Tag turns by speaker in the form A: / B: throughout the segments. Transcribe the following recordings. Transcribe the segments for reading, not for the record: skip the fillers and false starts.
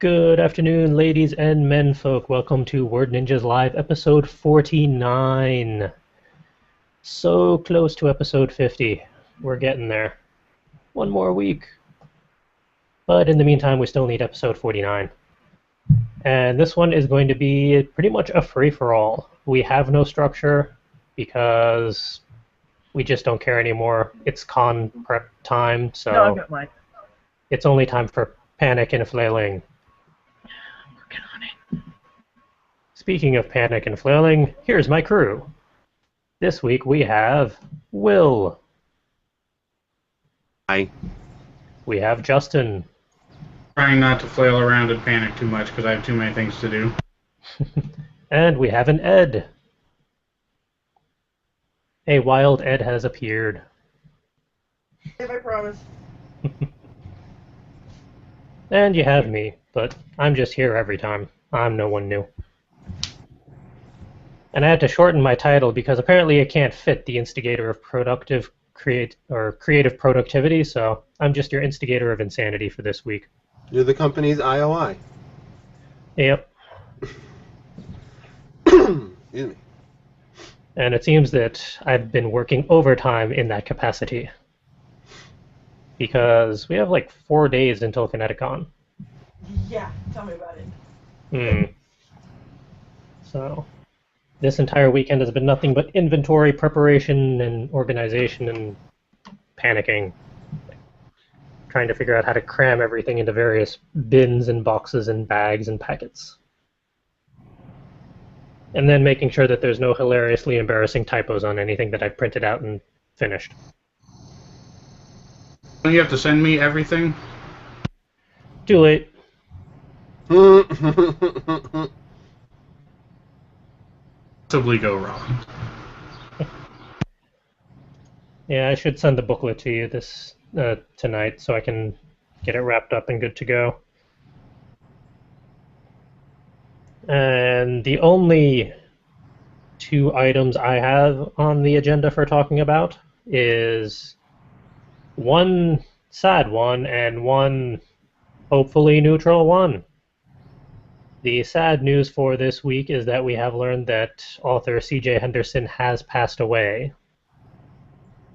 A: Good afternoon, ladies and menfolk. Welcome to Word Ninjas Live, episode 49. So close to episode 50. We're getting there. One more week. But in the meantime, we still need episode 49. And this one is going to be pretty much a free-for-all. We have no structure because we just don't care anymore. It's con prep time,
B: No, I've
A: so
B: got mine.
A: it's only time for panic and flailing.
B: Working on it.
A: Speaking of panic and flailing, here's my crew. This week we have Will.
C: Hi.
A: We have Justin.
D: Trying not to flail around and panic too much because I have too many things to do.
A: And we have an Ed. A wild Ed has appeared.
B: If I promise.
A: And you have me, but I'm just here every time. I'm no one new. And I had to shorten my title because apparently it can't fit the instigator of creative productivity, so I'm just your instigator of insanity for this week.
C: You're the company's IOI.
A: Yep.
C: Excuse me.
A: And it seems that I've been working overtime in that capacity. Because we have like 4 days until Kineticon.
B: Yeah, tell me about it.
A: So, this entire weekend has been nothing but inventory preparation and organization and panicking. Trying to figure out how to cram everything into various bins and boxes and bags and packets. And then making sure that there's no hilariously embarrassing typos on anything that I've printed out and finished.
D: Don't you have to send me everything?
A: Too late.
D: Possibly go wrong.
A: Yeah, I should send the booklet to you this tonight so I can get it wrapped up and good to go. And the only 2 items I have on the agenda for talking about is one sad one and one hopefully neutral one. The sad news for this week is that we have learned that author CJ Henderson has passed away,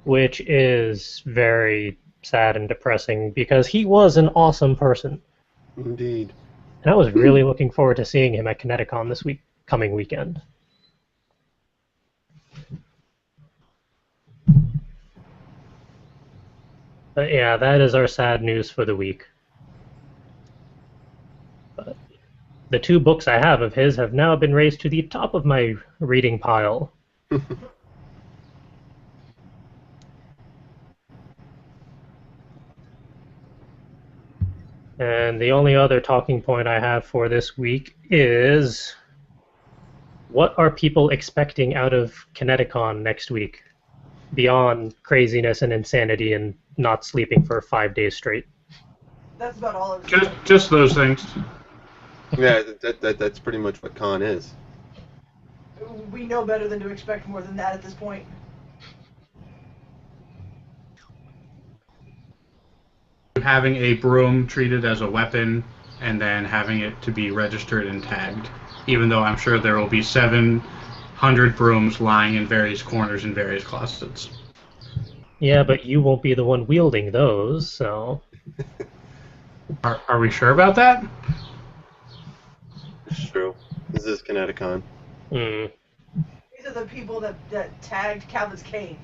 A: which is very sad and depressing because he was an awesome person.
C: Indeed.
A: And I was really looking forward to seeing him at Kineticon this coming weekend. But yeah, that is our sad news for the week. But the 2 books I have of his have now been raised to the top of my reading pile. And the only other talking point I have for this week is, what are people expecting out of Kineticon next week? Beyond craziness and insanity and not sleeping for 5 days straight.
B: That's about all of it.
D: Just those things.
C: Yeah, that's pretty much what con is.
B: We know better than to expect more than that at this point.
D: Having a broom treated as a weapon and then having it to be registered and tagged. Even though I'm sure there will be 700 brooms lying in various corners in various closets.
A: Yeah, but you won't be the one wielding those, so...
D: Are we sure about that?
C: It's true. This is Kineticon.
A: Hmm.
B: These are the people that tagged Calvin's cane.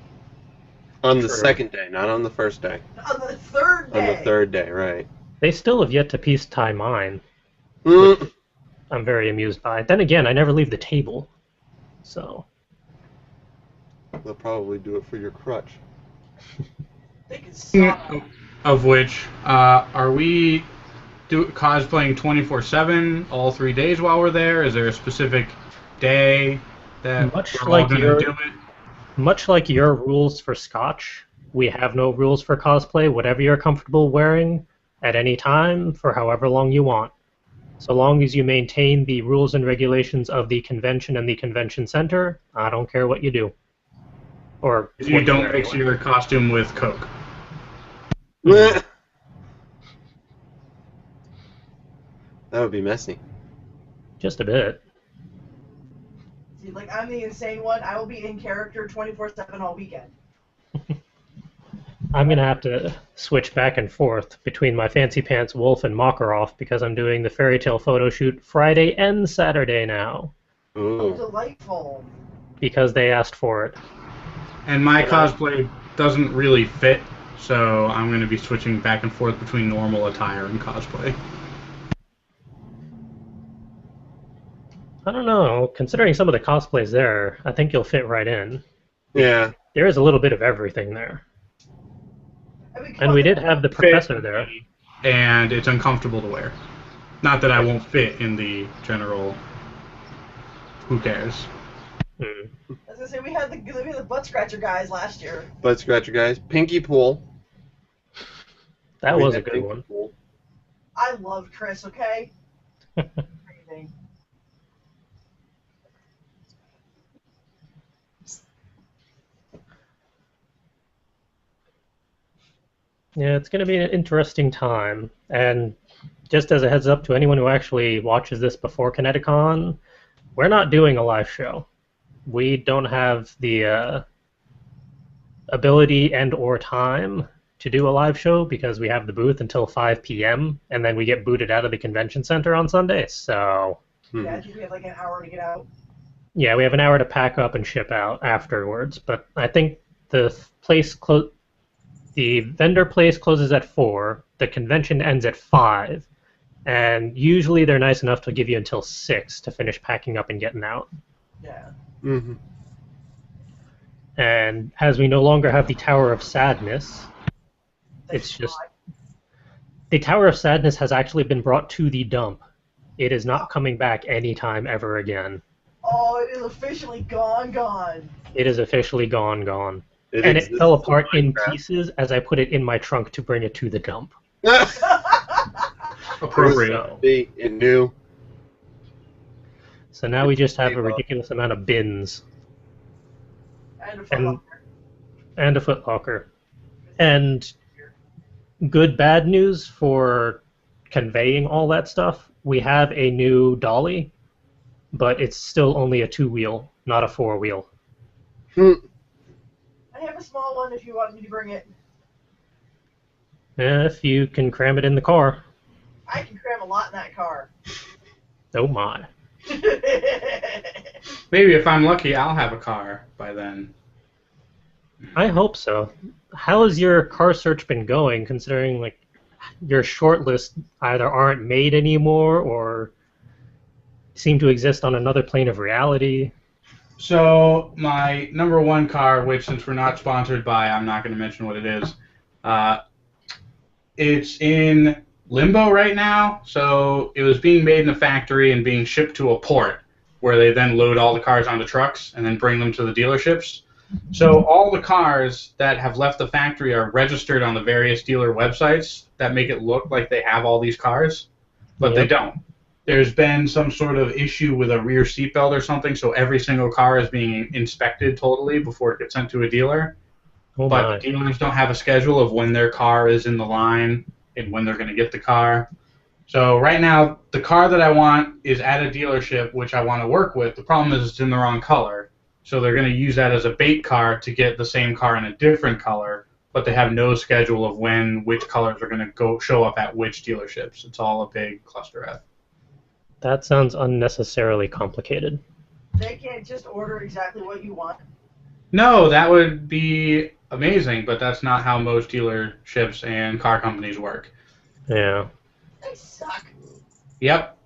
C: On the
A: True.
C: second day, not on the first day.
B: On the 3rd day.
C: On the 3rd day, right.
A: They still have yet to piece tie mine.
C: Mm.
A: I'm very amused by. Then again, I never leave the table. So...
C: They'll probably do it for your crutch.
B: They can stop.
D: Of which, are we cosplaying 24/7 all 3 days while we're there? Is there a specific day that
A: Much
D: we're
A: like
D: all going
A: your-
D: to do it?
A: Much like your rules for Scotch, we have no rules for cosplay. Whatever you're comfortable wearing at any time for however long you want. So long as you maintain the rules and regulations of the convention and the convention center, I don't care what you do. Or
D: You
A: what
D: don't
A: wear
D: mix
A: anyway.
D: your costume with Coke.
C: That would be messy.
A: Just a bit.
B: See, like, I'm the insane one. I will be in character 24/7 all weekend.
A: I'm going to have to switch back and forth between my Fancy Pants Wolf and Makarov because I'm doing the fairy tale photo shoot Friday and Saturday now.
B: Oh,
C: Ooh.
B: delightful.
A: Because they asked for it.
D: And my cosplay doesn't really fit, so I'm going to be switching back and forth between normal attire and cosplay.
A: I don't know. Considering some of the cosplays there, I think you'll fit right in.
C: Yeah.
A: There is a little bit of everything there.
B: I mean, come
A: And
B: on,
A: we did have the professor there.
D: And it's uncomfortable to wear. Not that I won't fit in the general. Who cares?
A: Hmm.
B: I was gonna say we had the butt scratcher guys last year.
C: Butt scratcher guys. Pinky pool.
A: That
C: We
A: was a
C: had
A: good
C: Pinky
A: one.
C: Pool.
B: I loved Chris. Okay. Amazing.
A: Yeah, it's going to be an interesting time. And just as a heads up to anyone who actually watches this before Kineticon, we're not doing a live show. We don't have the ability and or time to do a live show because we have the booth until 5 p.m. and then we get booted out of the convention center on Sunday. So
B: Yeah, I think we have like an hour to get out.
A: yeah, we have an hour to pack up and ship out afterwards. But I think the the vendor place closes at 4. The convention ends at 5. And usually they're nice enough to give you until 6 to finish packing up and getting out.
B: Yeah.
C: Mm-hmm.
A: And as we no longer have the Tower of Sadness,
B: Thanks
A: it's just...
B: God.
A: The Tower of Sadness has actually been brought to the dump. It is not coming back anytime ever again.
B: Oh, it is officially gone.
A: It is officially gone.
C: It
A: And it
C: exists
A: fell apart in
C: Minecraft.
A: pieces as I put it in my trunk to bring it to the dump.
D: Appropriate.
C: It knew.
A: So now we just have a ridiculous amount of bins
B: And a foot
A: and a footlocker. And good bad news for conveying all that stuff, we have a new dolly, but it's still only a 2-wheel, not a 4-wheel.
B: I have a small one if you want me to bring it.
A: If you can cram it in the car.
B: I can cram a lot in that car.
A: Oh my.
D: Maybe if I'm lucky, I'll have a car by then.
A: I hope so. How has your car search been going, considering like your shortlist either aren't made anymore or seem to exist on another plane of reality?
D: So my number one car, which since we're not sponsored by, I'm not going to mention what it is. It's in limbo right now. So it was being made in a factory and being shipped to a port where they then load all the cars onto trucks and then bring them to the dealerships. So all the cars that have left the factory are registered on the various dealer websites that make it look like they have all these cars, but they don't. There's been some sort of issue with a rear seatbelt or something, so every single car is being inspected totally before it gets sent to a dealer.
A: Oh
D: But
A: my.
D: the dealers don't have a schedule of when their car is in the line and when they're going to get the car. So right now, the car that I want is at a dealership, which I want to work with. The problem is it's in the wrong color. So they're going to use that as a bait car to get the same car in a different color, but they have no schedule of when which colors are going to go show up at which dealerships. It's all a big cluster F.
A: That sounds unnecessarily complicated.
B: They can't just order exactly what you want.
D: No, that would be amazing, but that's not how most dealerships and car companies work.
A: Yeah.
B: They suck.
D: Yep.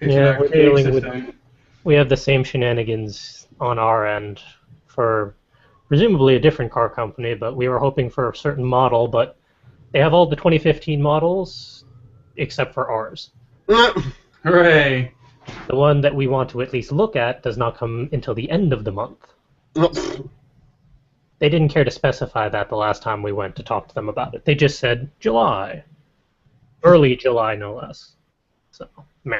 D: It's
A: Yeah,
D: an
A: we're
D: archaic
A: dealing with-
D: system.
A: We have the same shenanigans on our end for presumably a different car company, but we were hoping for a certain model, but they have all the 2015 models except for ours.
D: Hooray.
A: The one that we want to at least look at does not come until the end of the month. They didn't care to specify that the last time we went to talk to them about it. They just said July. Early July, no less. So, meh.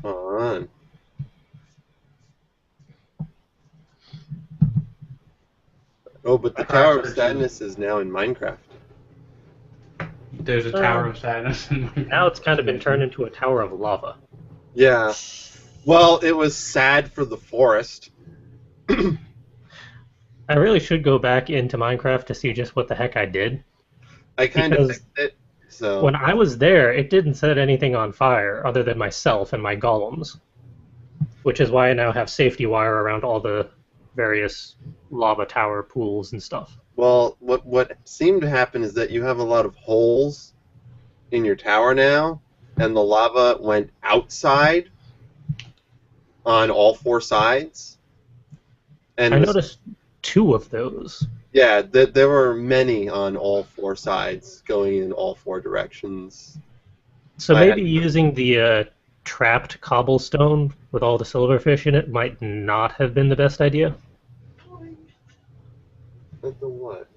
C: Fun. Oh, but the Tower of Sadness is now in Minecraft.
D: There's a Tower of Sadness in Minecraft.
A: Now it's kind of been turned into a tower of lava.
C: Yeah. Well, it was sad for the forest.
A: I really should go back into Minecraft to see just what the heck I did.
C: I kind of
A: Because
C: fixed it, so...
A: when I was there, it didn't set anything on fire other than myself and my golems. Which is why I now have safety wire around all the various lava tower pools and stuff.
C: Well, what seemed to happen is that you have a lot of holes in your tower now, and the lava went outside on all four sides. And
A: I noticed 2 of those.
C: Yeah, there were many on all four sides, going in all four directions.
A: So maybe using the trapped cobblestone with all the silverfish in it might not have been the best idea.
C: At the what?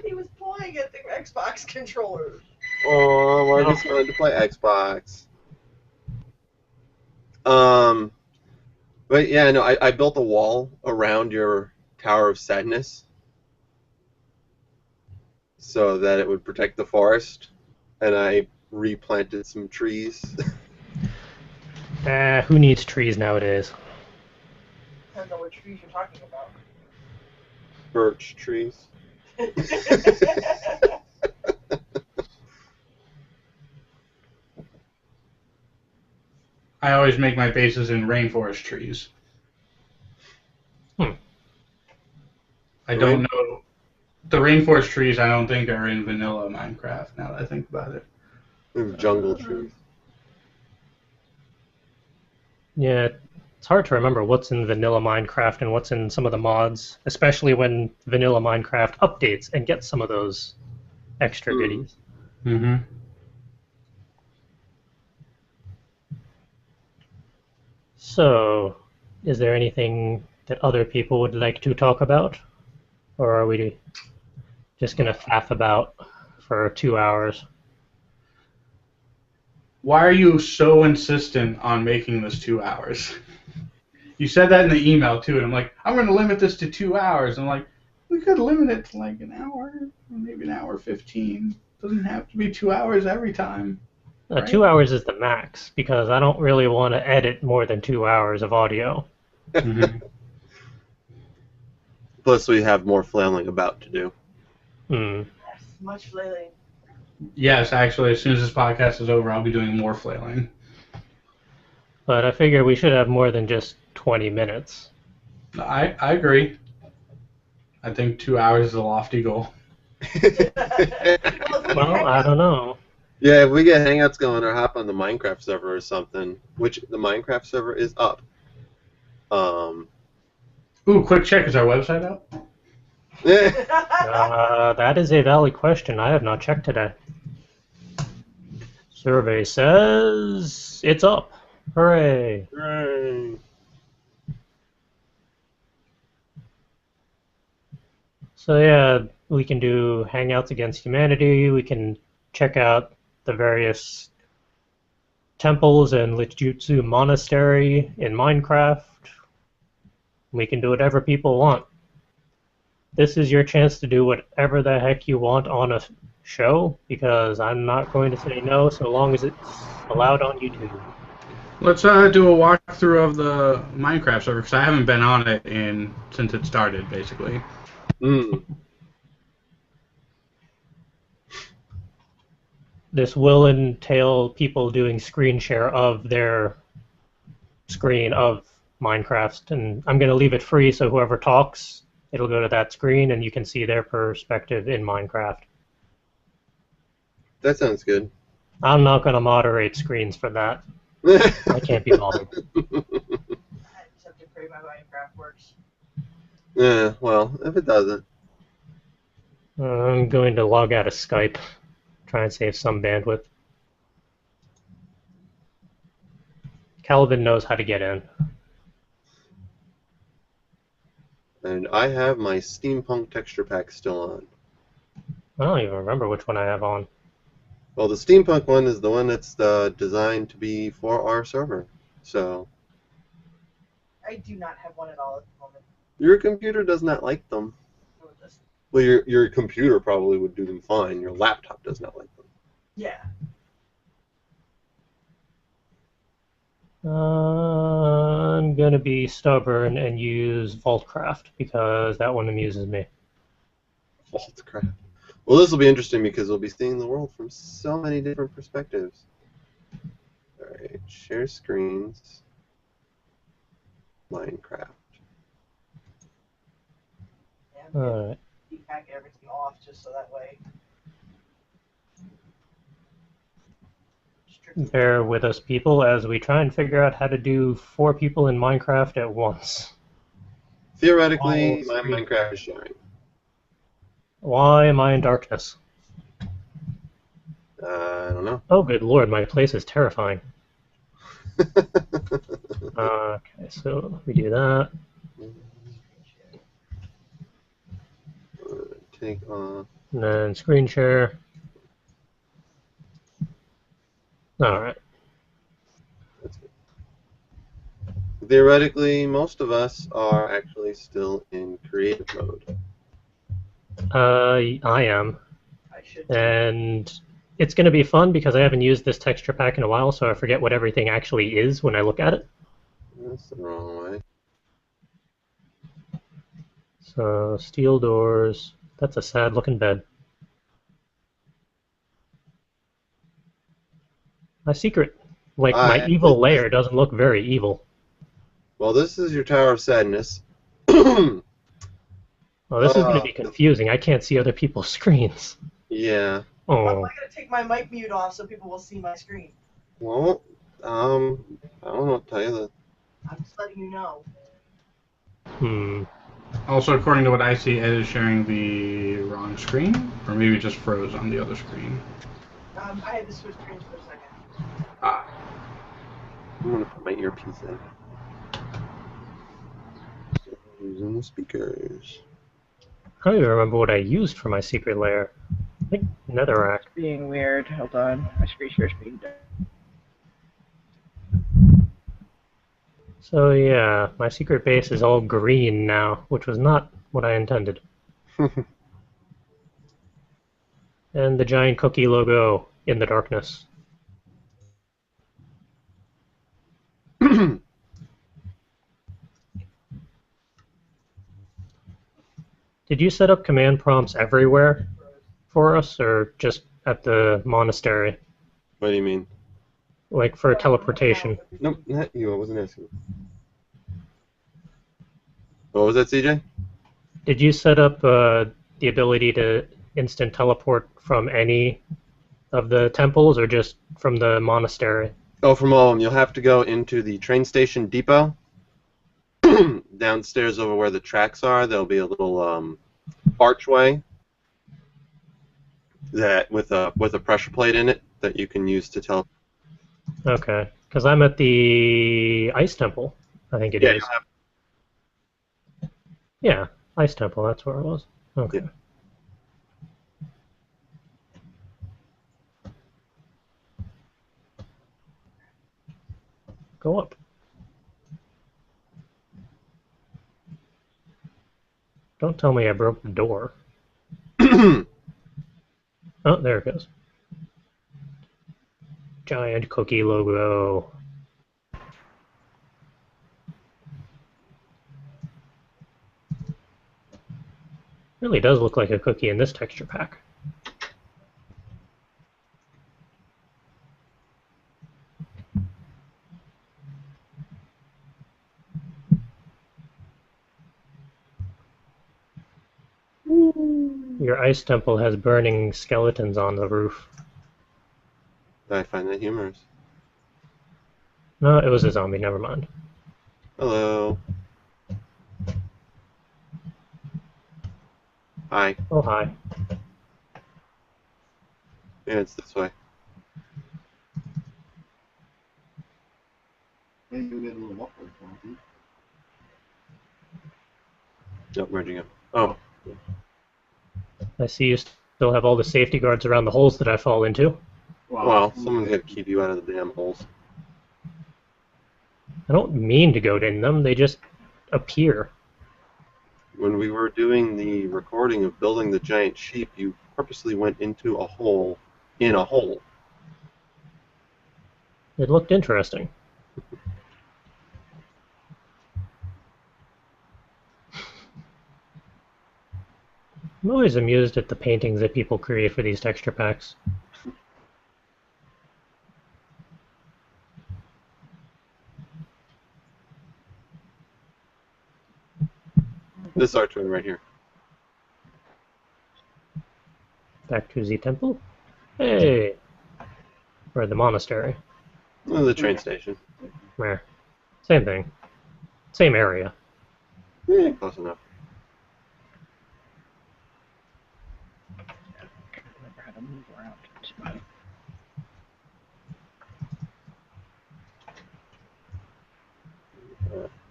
B: He was pulling at the Xbox controller.
C: Oh, I just wanted to play Xbox. But yeah, no, I built a wall around your Tower of Sadness so that it would protect the forest, and I replanted some trees.
A: Who needs trees nowadays?
B: I don't know what trees you're talking about.
C: Birch trees.
D: I always make my bases in rainforest trees. I don't know. The rainforest trees I don't think are in vanilla Minecraft, now that I think about it.
C: Jungle trees.
A: Yeah, it's hard to remember what's in vanilla Minecraft and what's in some of the mods, especially when vanilla Minecraft updates and gets some of those extra goodies.
D: Mm-hmm.
A: So, is there anything that other people would like to talk about? Or are we just going to faff about for 2 hours?
D: Why are you so insistent on making this 2 hours? You said that in the email, too, and I'm like, I'm going to limit this to 2 hours. I'm like, we could limit it to like an hour, maybe an hour 15. Doesn't have to be 2 hours every time. Right?
A: 2 hours is the max, because I don't really want to edit more than 2 hours of audio.
D: Mm-hmm.
C: Plus, we have more flailing about to do.
A: Hmm.
B: Yes, much flailing.
D: Yes, actually, as soon as this podcast is over, I'll be doing more flailing.
A: But I figure we should have more than just 20 minutes.
D: I agree. I think 2 hours is a lofty goal.
A: Well, I don't know.
C: Yeah, if we get Hangouts going or hop on the Minecraft server or something, which the Minecraft server is up.
D: Ooh, quick check. Is our website up?
A: That is a valid question. I have not checked today. Survey says it's up. Hooray.
C: Hooray.
A: So yeah, we can do Hangouts Against Humanity. We can check out the various temples and Lijutsu Monastery in Minecraft. We can do whatever people want. This is your chance to do whatever the heck you want on a show, because I'm not going to say no so long as it's allowed on YouTube.
D: Let's do a walkthrough of the Minecraft server, because I haven't been on it since it started, basically.
A: This will entail people doing screen share of their screen of Minecraft, and I'm going to leave it free so whoever talks, it'll go to that screen and you can see their perspective in Minecraft.
C: That sounds good.
A: I'm not going to moderate screens for that. I can't be bothered.
B: I just have to pray my Minecraft works.
C: Yeah, well, if it doesn't.
A: I'm going to log out of Skype, try and save some bandwidth. Calvin knows how to get in.
C: And I have my steampunk texture pack still on.
A: I don't even remember which one I have on.
C: Well, the steampunk one is the one that's designed to be for our server. So
B: I do not have one at all at the moment.
C: your computer does not like them.
B: So it just-
C: Well, your computer probably would do them fine. Your laptop does not like them.
B: Yeah.
A: I'm gonna be stubborn and use Vaultcraft because that one amuses me.
C: Vaultcraft. Well, this will be interesting because we'll be seeing the world from so many different perspectives. Alright, share screens. Minecraft.
B: Yeah,
A: Alright.
B: depack everything off just so that way. Strictly.
A: Bear with us, people, as we try and figure out how to do 4 people in Minecraft at once.
C: Theoretically,
A: All
C: my
A: screen.
C: Minecraft is sharing.
A: Why am I in darkness?
C: I don't know.
A: Oh, good lord, my place is terrifying. Okay, so we do that.
C: Take off.
A: And then screen share. Alright.
C: That's good. Theoretically, most of us are actually still in creative mode.
A: I am.
B: I should.
A: And it's going to be fun because I haven't used this texture pack in a while, so I forget what everything actually is when I look at it.
C: That's the wrong way.
A: So, steel doors. That's a sad looking bed. My secret, like my evil lair, doesn't look very evil.
C: Well, this is your Tower of Sadness. Yeah.
A: Well, this is going to be confusing. I can't see other people's screens.
B: Well,
A: Oh,
B: I'm gonna take my mic mute off so people will see my screen.
C: Well, I don't know what to tell you.
B: I'm just letting you know.
D: Also, according to what I see, Ed is sharing the wrong screen, or maybe just froze on the other screen.
B: I had to switch screens for a second.
D: Ah.
C: I'm going to put my earpiece in. Using the speakers.
A: I don't even remember what I used for my secret lair. I think netherrack.
E: Being weird. Hold on. My screen share's being done.
A: So yeah, my secret base is all green now, which was not what I intended. And the giant cookie logo in the darkness. Did you set up command prompts everywhere for us, or just at the monastery?
C: What do you mean?
A: Like for teleportation?
C: Nope, not you. I wasn't asking. What was that, CJ?
A: Did you set up the ability to instant teleport from any of the temples, or just from the monastery?
C: Oh, from all of them. You'll have to go into the train station depot. Downstairs over where the tracks are, there'll be a little archway that with a pressure plate in it that you can use to teleport.
A: Okay, because I'm at the ice temple. I think it is.
C: you'll have-
A: Yeah, ice temple. That's where it was. Okay.
C: Yeah.
A: Go up. Don't tell me I broke the door. Oh, there it goes. Giant cookie logo. Really does look like a cookie in this texture pack. Your ice temple has burning skeletons on the roof.
C: I find that humorous.
A: No, it was a zombie, never mind.
C: Hello. Hi.
A: Oh, hi.
C: Yeah, it's this way. Nope, merging up. Oh.
A: I see you still have all the safety guards around the holes that I fall into.
C: Well, someone's got to keep you out of the damn holes.
A: I don't mean to go in them, they just appear.
C: When we were doing the recording of building the giant sheep, you purposely went into a hole in a hole.
A: It looked interesting. I'm always amused at the paintings that people create for these texture packs.
C: This archway right here.
A: Back to the temple? Hey! Or the monastery.
C: Oh, the train station.
A: Meh. Same thing. Same area.
C: Yeah, close enough.
E: Remember how to move around.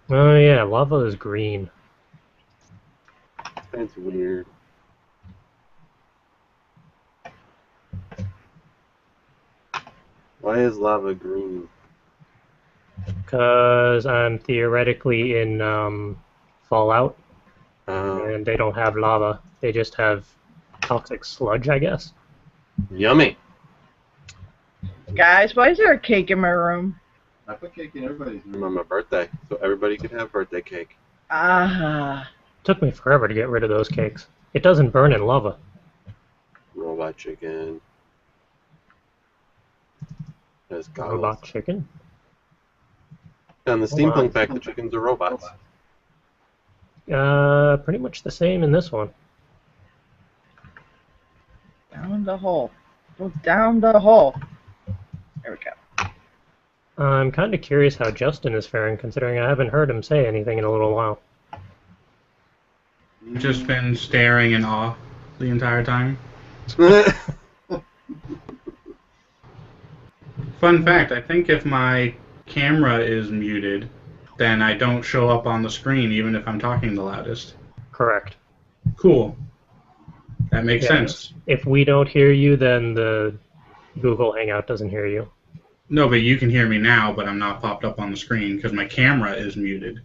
A: Oh yeah, lava is green.
C: That's weird. Why is lava green?
A: Because I'm theoretically in Fallout,
C: Oh,
A: and they don't have lava. They just have toxic sludge, I guess.
C: yummy.
E: Guys, why is there a cake in my room?
C: I put cake in everybody's room on my birthday, so everybody could have birthday cake.
E: Ah.
A: Took me forever to get rid of those cakes. It doesn't burn in lava.
C: Robot chicken. There's goggles.
A: Robot chicken?
C: On the
A: Hold on.
C: steampunk pack, the chickens are robots.
A: Pretty much the same in this one.
E: Down the hole. Go down the hole. There we go.
A: I'm kind of curious how Justin is faring, considering I haven't heard him say anything in a little while.
D: Just been staring in awe the entire time. Fun fact, I think if my camera is muted, then I don't show up on the screen even if I'm talking the loudest.
A: Correct.
D: Cool. That makes sense.
A: If we don't hear you, then the Google Hangout doesn't hear you.
D: No, but you can hear me now, but I'm not popped up on the screen because my camera is muted.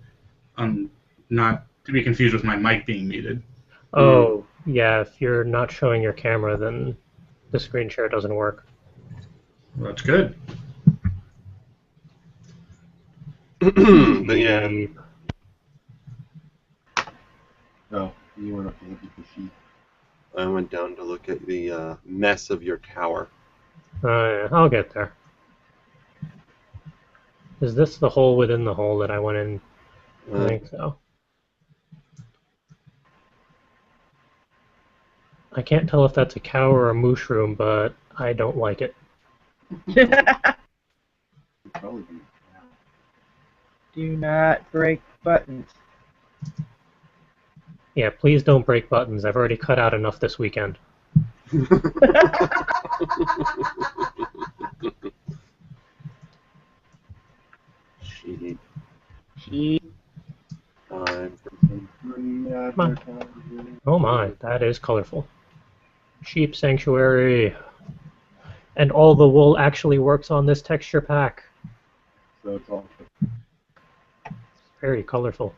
D: Not to be confused with my mic being muted.
A: Oh, yeah, if you're not showing your camera, then the screen share doesn't work.
D: Well, that's good.
C: But yeah.
F: Oh, you went up to look at the sheet.
C: I went down to look at the mess of your tower.
A: Yeah, I'll get there. Is this the hole within the hole that I went in? I think so. I can't tell if that's a cow or a mushroom, but I don't like it.
F: It'd probably be.
E: Do not break buttons.
A: Yeah, please don't break buttons. I've already cut out enough this weekend.
C: Sheep.
E: Sheep.
C: Time for
A: Come on. Oh my, that is colorful. Sheep sanctuary. And all the wool actually works on this texture pack.
F: So it's all.
A: Very colorful.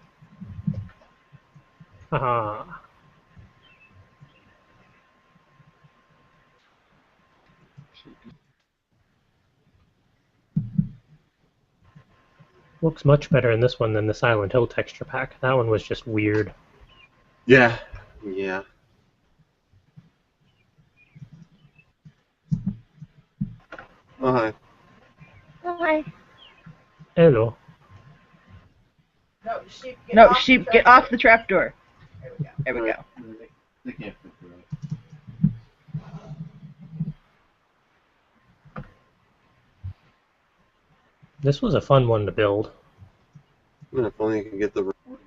A: Haha. Looks much better in this one than the Silent Hill texture pack. That one was just weird.
C: Yeah. Yeah. Oh, hi.
E: Hi.
A: Hello.
B: No, sheep, get
E: No,
B: off the
E: sheep,
B: trap
E: get off
B: door.
E: the trapdoor.
B: There we go.
E: There we go.
F: They can't fit through it.
A: This was a fun one to build.
C: Yeah, if only you can get the recording.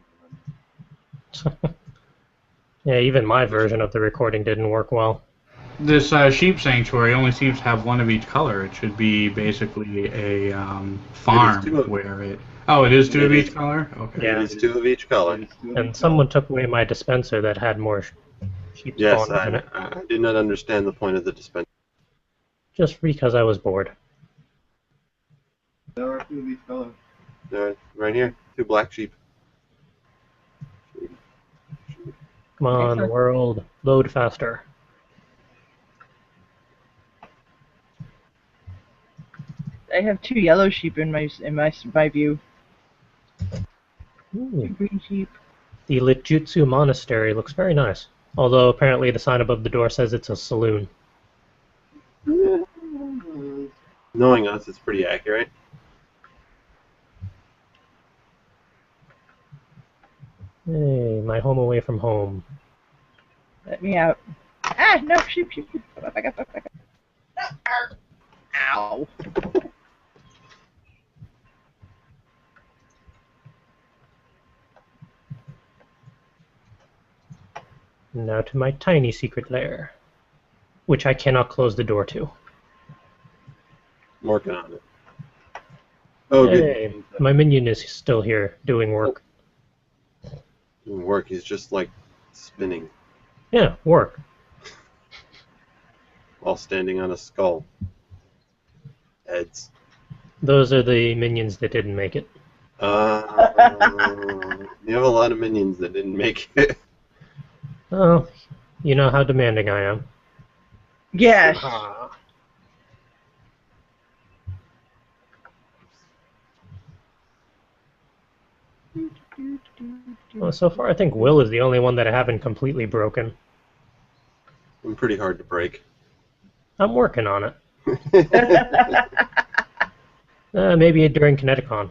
A: Yeah, even my version of the recording didn't work well.
D: This sheep sanctuary only seems to have one of each color. It should be basically a farm
C: two of-
D: where it... Oh, it is two of
C: It
D: each
C: is-
D: color? Okay.
A: Yeah.
C: It is 2 of each color.
A: And someone took away my dispenser that had more sheep
C: Yes,
A: spawn in it.
C: I did not understand the point of the dispenser.
A: Just because I was bored.
F: There are 2 of each color.
C: Right here, 2 black sheep.
A: Come on,
E: Excellent.
A: world. Load faster.
E: I have 2 yellow sheep in my view. 2
A: Ooh.
E: green sheep.
A: The Lijutsu Monastery looks very nice. Although apparently the sign above the door says it's a saloon.
C: Knowing us, it's pretty accurate.
A: Hey, my home away from home.
E: Let me out. Ah, no, sheep. Back up. Ow.
A: Now to my tiny secret lair, which I cannot close the door to.
C: I'm working on it. Oh,
A: Hey,
C: good.
A: my minion is still here doing work.
C: Doing work. He's just like spinning
A: Yeah, work.
C: while standing on a skull. Heads.
A: Those are the minions that didn't make it.
C: You have a lot of minions that didn't make it.
A: Oh, you know how demanding I am.
E: Yes.
A: Ah. Well, so far I think Will is the only one that I haven't completely broken.
C: I'm pretty hard to break.
A: I'm working on it. Maybe during Kineticon.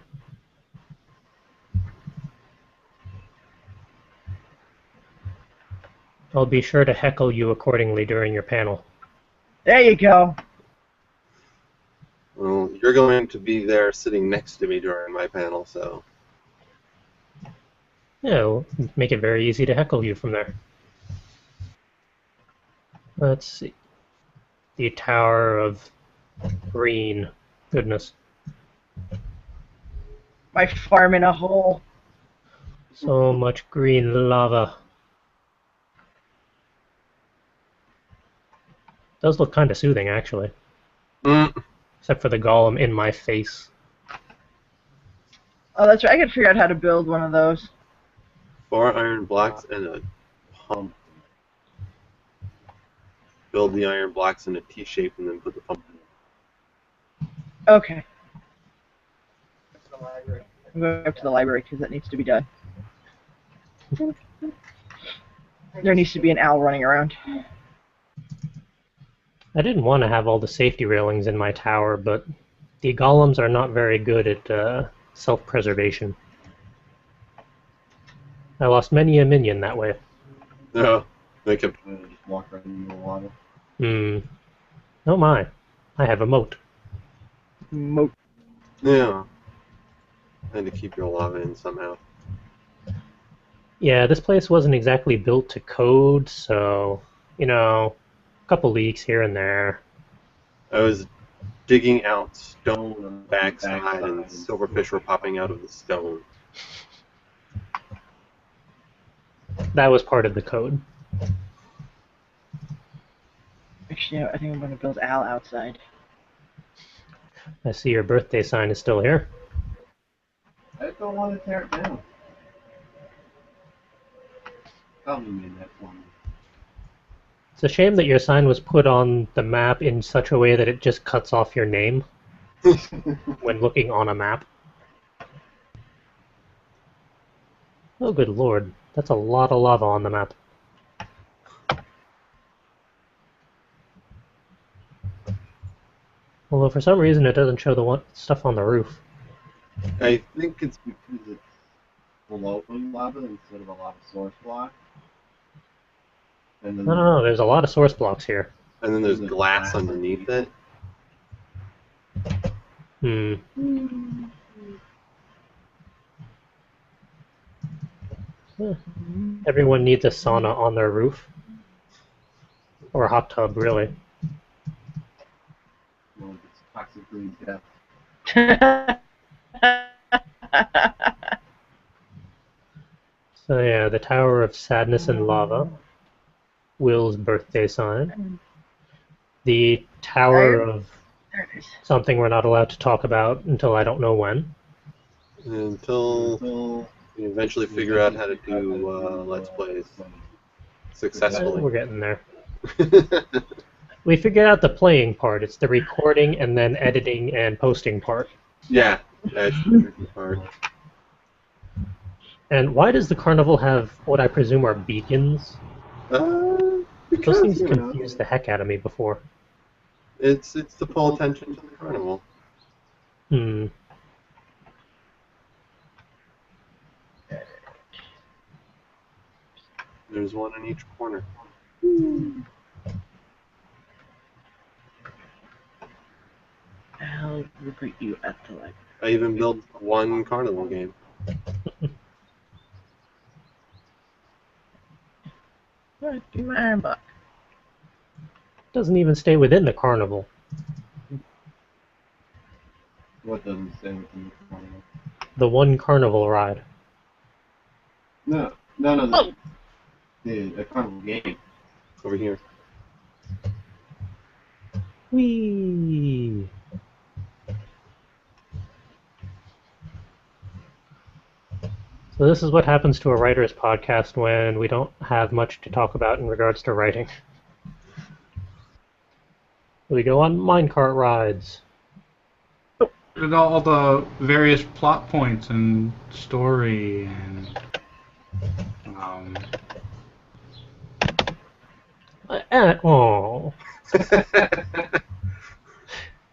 A: I'll be sure to heckle you accordingly during your panel.
E: There you go.
C: Well, you're going to be there sitting next to me during my panel, so.
A: Yeah, we'll make it very easy to heckle you from there. Let's see. The Tower of Green. Goodness.
E: My farm in a hole.
A: So much green lava. Does look kind of soothing, actually. Except for the golem in my face.
E: Oh, that's right. I could figure out how to build one of those.
C: 4 iron blocks and a pump. Build the iron blocks in a T shape and then put the pump in.
E: Okay. I'm going up to the library because that needs to be done. There needs to be an owl running around.
A: I didn't want to have all the safety railings in my tower, but the golems are not very good at self-preservation. I lost many a minion that way.
C: No, they kept.
F: Just walk right into the water.
A: Oh my. I have a moat.
E: Moat.
C: Yeah. I had to keep your lava in somehow.
A: Yeah, this place wasn't exactly built to code, so, you know, a couple leaks here and there.
C: I was digging out stone on the backside, and silverfish were popping out of the stone.
A: That was part of the code.
E: Actually, I think I'm going to build owl outside.
A: I see your birthday sign is still here.
F: I don't want to tear it down. Probably made that for me.
A: It's a shame that your sign was put on the map in such a way that it just cuts off your name when looking on a map. Oh, good lord. That's a lot of lava on the map. Although for some reason it doesn't show the stuff on the roof.
C: I
F: think it's because it's flowing lava instead of a lava source block. And then
A: No, there's a lot of source blocks here.
C: and then there's glass underneath it.
A: Everyone needs a sauna on their roof. Or a hot tub, really.
F: well, it's toxically death.
A: So yeah, the Tower of Sadness and Lava. Will's birthday sign. The Tower of
E: There it is.
A: something we're not allowed to talk about until I don't know when.
C: Until we eventually figure out how to do Let's Plays successfully.
A: We're getting there. We figured out the playing part. It's the recording and then editing and posting part.
C: Yeah, that's the tricky part.
A: And why does the carnival have what I presume are beacons? Those
C: Because,
A: things
C: you know,
A: confused the heck out of me before.
C: it's to pull attention to the carnival.
A: Hmm.
C: There's one in each corner.
E: I'll greet you at the library.
C: I even built one carnival game.
E: Right, do my iron box.
A: Doesn't even stay within the carnival.
F: What doesn't say within the carnival?
A: The one carnival ride.
F: No, the carnival game.
C: Over here.
A: Whee! So this is what happens to a writer's podcast when we don't have much to talk about in regards to writing. We go on minecart rides.
D: And all the various plot points and story and
A: Oh,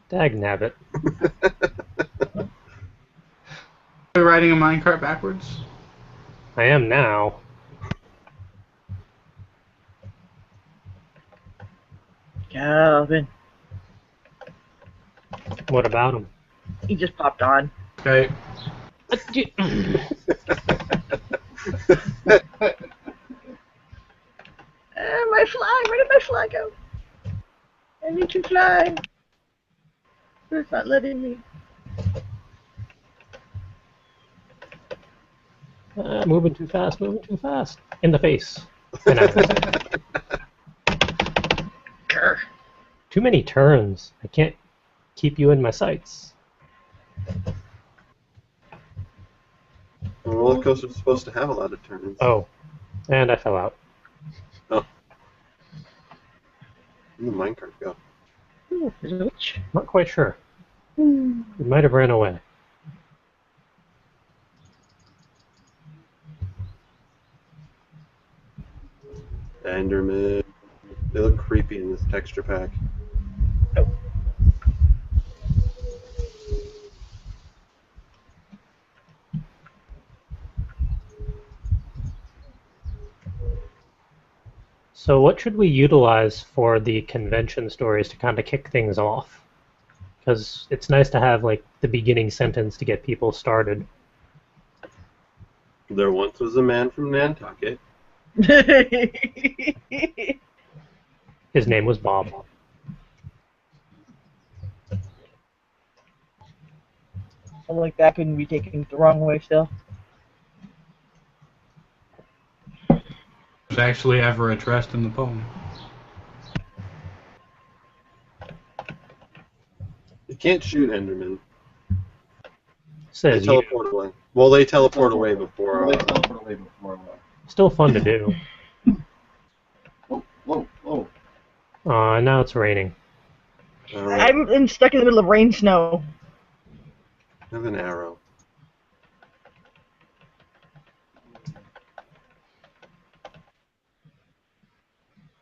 A: dag nabbit.
D: Are you riding a minecart backwards?
A: I am now.
E: Calvin.
A: What about him?
E: He just popped on.
D: Okay.
E: My fly! Where did my fly go? I need to fly. But it's not letting me.
A: Moving too fast, moving too fast. In the face. And out.
E: Grr.
A: Too many turns. I can't keep you in my sights.
C: The roller coaster's supposed to have a lot of turns.
A: Oh, and I fell out.
C: Oh. Where'd the minecart go?
E: Ooh, there's a witch.
A: Not quite sure. It might have ran away.
C: Enderman. They look creepy in this texture pack.
A: So what should we utilize for the convention stories to kind of kick things off? Because it's nice to have like the beginning sentence to get people started.
C: There once was a man from Nantucket.
A: His name was Bob.
E: Something like that couldn't be taken the wrong way still.
D: Was actually ever addressed in the poem.
C: You can't shoot Enderman. They
A: Says you.
C: teleport away. Well, they teleport away before.
F: They teleport away before.
A: Still fun to do.
F: Whoa.
A: Now it's raining.
E: I'm stuck in the middle of rain snow.
C: I have an arrow.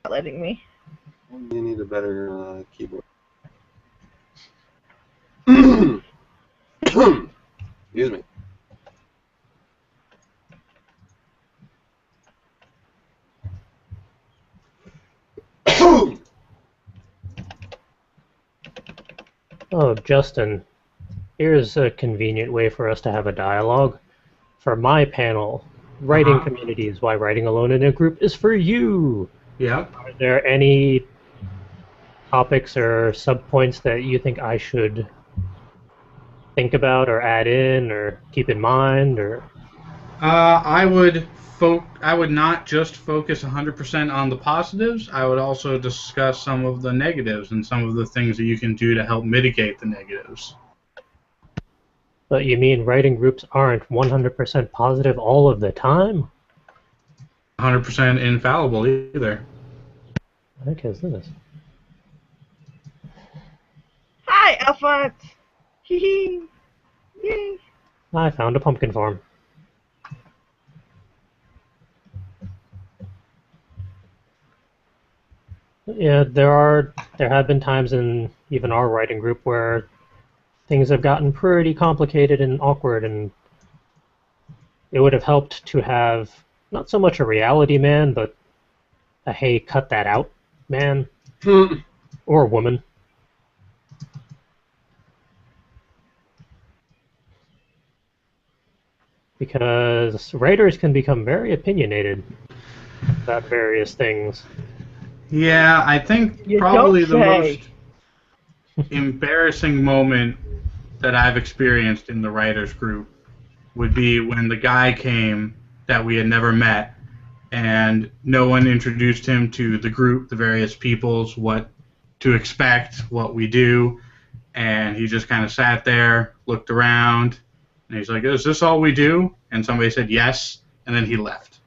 E: Not letting me.
C: You need a better keyboard. Excuse me.
A: Oh, Justin, here's a convenient way for us to have a dialogue. For my panel, writing community is why writing alone in a group is for you.
D: Yep.
A: Are there any topics or subpoints that you think I should think about or add in or keep in mind? Or
D: I would not just focus 100% on the positives. I would also discuss some of the negatives and some of the things that you can do to help mitigate the negatives.
A: But you mean writing groups aren't 100% positive all of the time?
D: 100% infallible either.
A: What the heck is this?
E: Hi, Alphonse. Hee hee. Yay.
A: I found a pumpkin farm. Yeah, there have been times in even our writing group where things have gotten pretty complicated and awkward, and it would have helped to have not so much a reality man, but a hey, cut that out man or woman. Because writers can become very opinionated about various things.
D: Yeah, I think
E: You
D: probably
E: don't
D: the
E: say.
D: most embarrassing moment that I've experienced in the writers group would be when the guy came that we had never met, and no one introduced him to the group, the various peoples, what to expect, what we do, and he just kind of sat there, looked around, and he's like, "Is this all we do?" And somebody said yes, and then he left.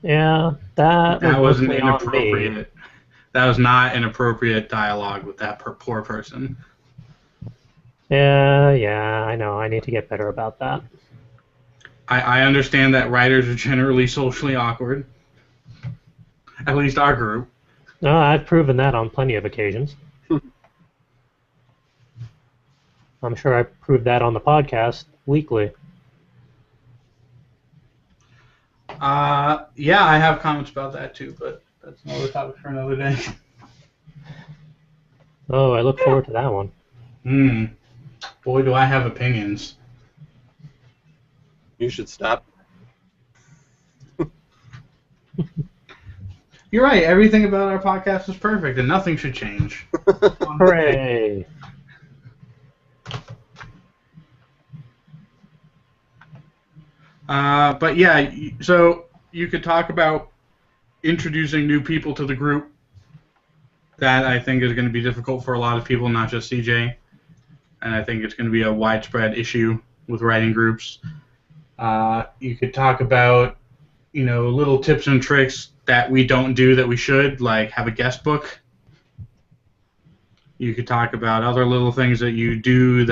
A: Yeah, that was
D: That was an
A: mostly on me.
D: inappropriate. That was not an appropriate dialogue with that poor person.
A: Yeah, I know. I need to get better about that.
D: I understand that writers are generally socially awkward. At least our group.
A: No, I've proven that on plenty of occasions. I'm sure I proved that on the podcast weekly.
D: Yeah, I have comments about that too, but that's another topic for another day.
A: Oh, I look forward to that one.
D: Boy, do I have opinions.
C: You should stop.
D: You're right. Everything about our podcast is perfect, and nothing should change.
A: Hooray!
D: But yeah, so you could talk about introducing new people to the group. That I think is going to be difficult for a lot of people, not just CJ. And I think it's going to be a widespread issue with writing groups. You could talk about, little tips and tricks that we don't do that we should, like have a guest book. You could talk about other little things that you do,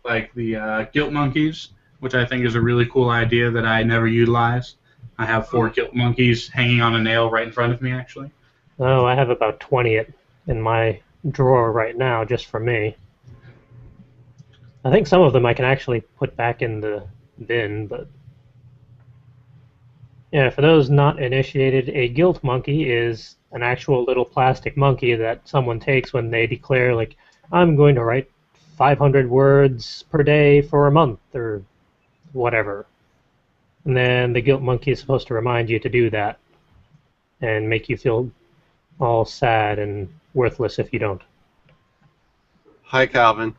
D: like the guilt monkeys, which I think is a really cool idea that I never utilize. I have 4 guilt monkeys hanging on a nail right in front of me, actually.
A: Oh, I have about 20 in my drawer right now, just for me. I think some of them I can actually put back in the bin, but... Yeah, for those not initiated, a guilt monkey is an actual little plastic monkey that someone takes when they declare, like, I'm going to write 500 words per day for a month, or whatever. And then the guilt monkey is supposed to remind you to do that, and make you feel all sad and worthless if you don't.
C: Hi, Calvin.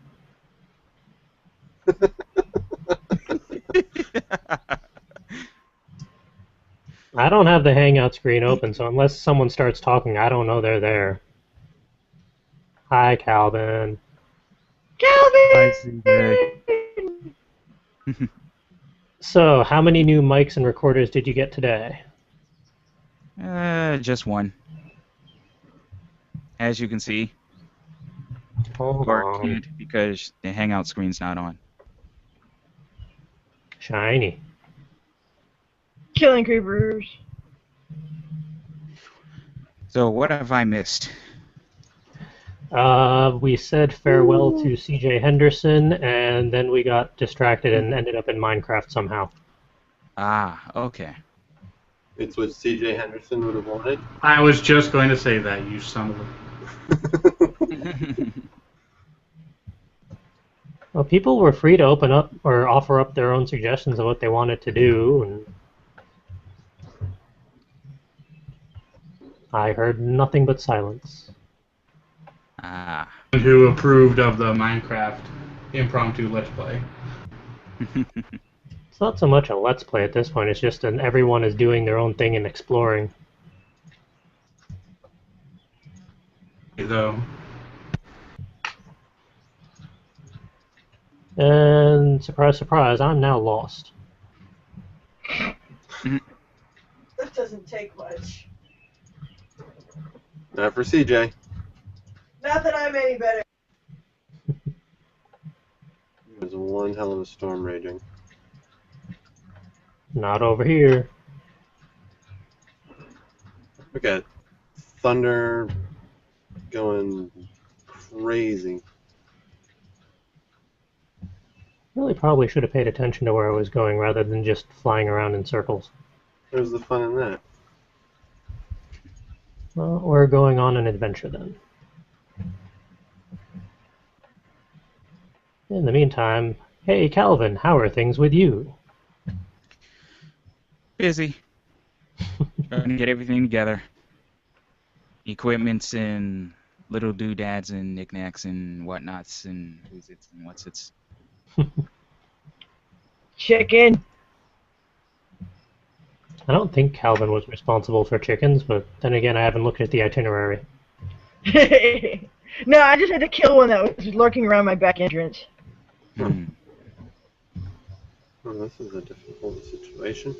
A: I don't have the Hangout screen open, so unless someone starts talking, I don't know they're there. Hi, Calvin.
E: Calvin!
A: So, how many new mics and recorders did you get today?
G: Just one. As you can see,
A: Hold
G: or
A: on.
G: can't because the Hangout screen's not on.
A: Shiny.
E: Killing creepers.
G: So what have I missed?
A: We said farewell to CJ Henderson, and then we got distracted and ended up in Minecraft somehow.
G: Ah, okay.
C: It's what CJ Henderson would have wanted.
D: I was just going to say that, you son of a...
A: Well, people were free to open up or offer up their own suggestions of what they wanted to do, and I heard nothing but silence.
G: Ah.
D: Who approved of the Minecraft impromptu Let's Play.
A: It's not so much a Let's Play at this point, it's just everyone is doing their own thing and exploring.
D: Though.
A: And surprise, surprise, I'm now lost.
B: That doesn't take much.
C: Not for CJ.
B: Not that I'm any better.
C: There's one hell of a storm raging.
A: Not over here.
C: Look at thunder going crazy.
A: Really probably should have paid attention to where I was going rather than just flying around in circles.
C: Where's the fun in that?
A: Well, we're going on an adventure then. In the meantime, hey Calvin, how are things with you?
G: Busy. Trying to get everything together. Equipments and little doodads and knickknacks and whatnots and who's it's and what's it's.
E: Chicken.
A: I don't think Calvin was responsible for chickens, but then again, I haven't looked at the itinerary.
E: No, I just had to kill one that was lurking around my back entrance.
G: Hmm.
C: Oh, this is a difficult situation.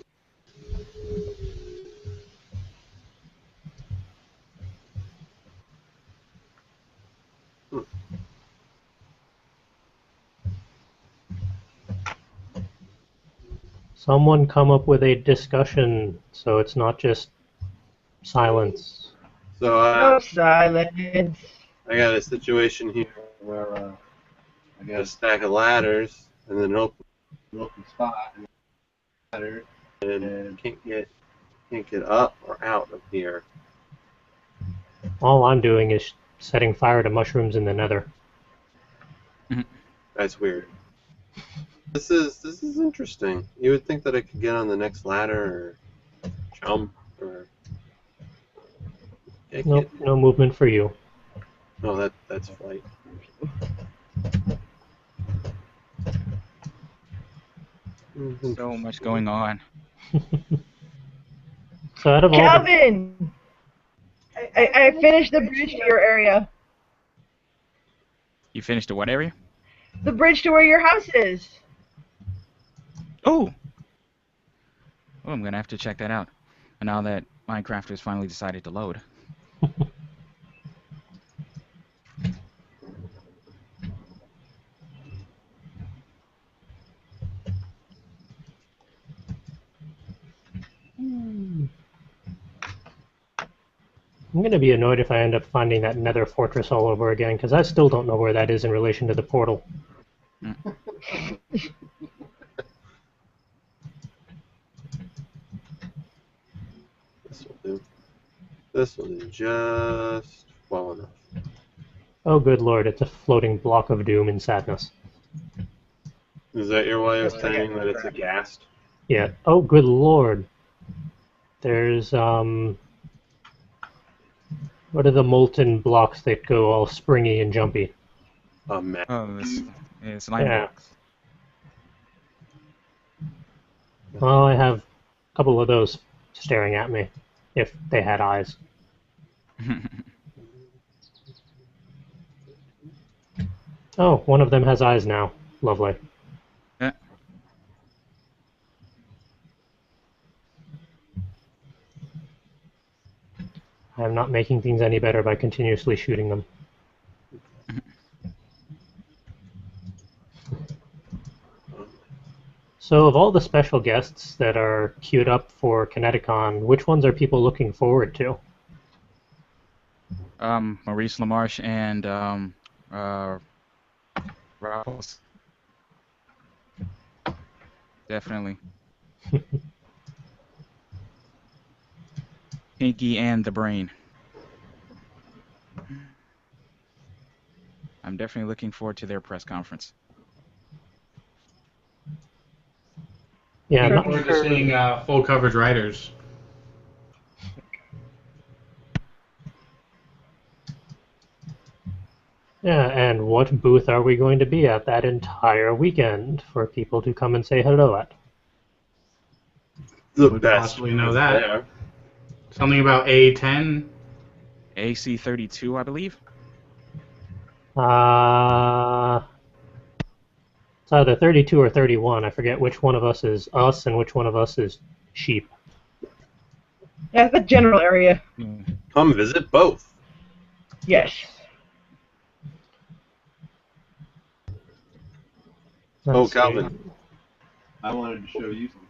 A: Someone come up with a discussion so it's not just silence.
C: So
E: No silence.
C: I got a situation here where I got a stack of ladders and then an open spot and ladder and can't get up or out of here.
A: All I'm doing is setting fire to mushrooms in the nether.
C: That's weird. This is interesting. You would think that I could get on the next ladder or jump or
A: Nope, no movement for you.
C: No, that's flight.
G: So much going on.
A: So out of all the,
E: Calvin! I finished the bridge to your area.
G: You finished to what area?
E: The bridge to where your house is.
G: Oh! Oh, I'm gonna have to check that out. And now that Minecraft has finally decided to load.
A: I'm going to be annoyed if I end up finding that nether fortress all over again, because I still don't know where that is in relation to the portal.
C: This will do. This will do just well enough.
A: Oh, good lord, it's a floating block of doom and sadness.
C: Is that your way of saying that it's a ghast?
A: Yeah. Oh, good lord. There's, what are the molten blocks that go all springy and jumpy?
C: A mess.
G: Oh, it's slime
A: Yeah.
G: blocks.
A: Well, I have a couple of those staring at me, if they had eyes. Oh, one of them has eyes now. Lovely.
G: Yeah.
A: I'm not making things any better by continuously shooting them. So of all the special guests that are queued up for Kineticon, which ones are people looking forward to?
G: Maurice LaMarche and Rouse. Definitely. Pinky and the Brain. I'm definitely looking forward to their press conference.
A: Yeah, I'm
D: Looking
A: not
D: forward
A: sure.
D: to seeing full coverage writers.
A: Yeah, and what booth are we going to be at that entire weekend for people to come and say hello at?
C: The
D: Would
C: best.
D: possibly know that.
C: There.
D: Something about A10.
G: AC32, I believe.
A: It's either 32 or 31. I forget which one of us is us and which one of us is sheep.
E: That's the general area.
C: Come visit both.
E: Yes.
C: Oh,
A: Let's see.
C: Calvin.
F: I wanted to show you something.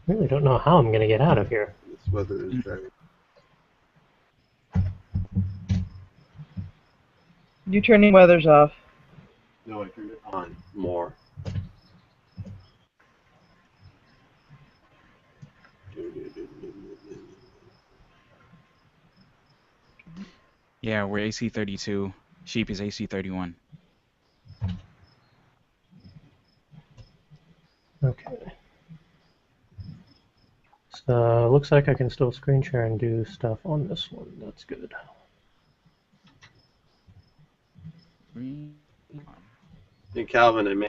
A: Really don't know how I'm going to get out of here.
C: This weather is very...
E: You turning weathers off.
F: No, I turned it on.
C: on more.
G: Yeah, we're AC 32. Sheep is AC 31.
A: Okay. So looks like I can still screen share and do stuff on this one. That's good.
C: Hey, Calvin,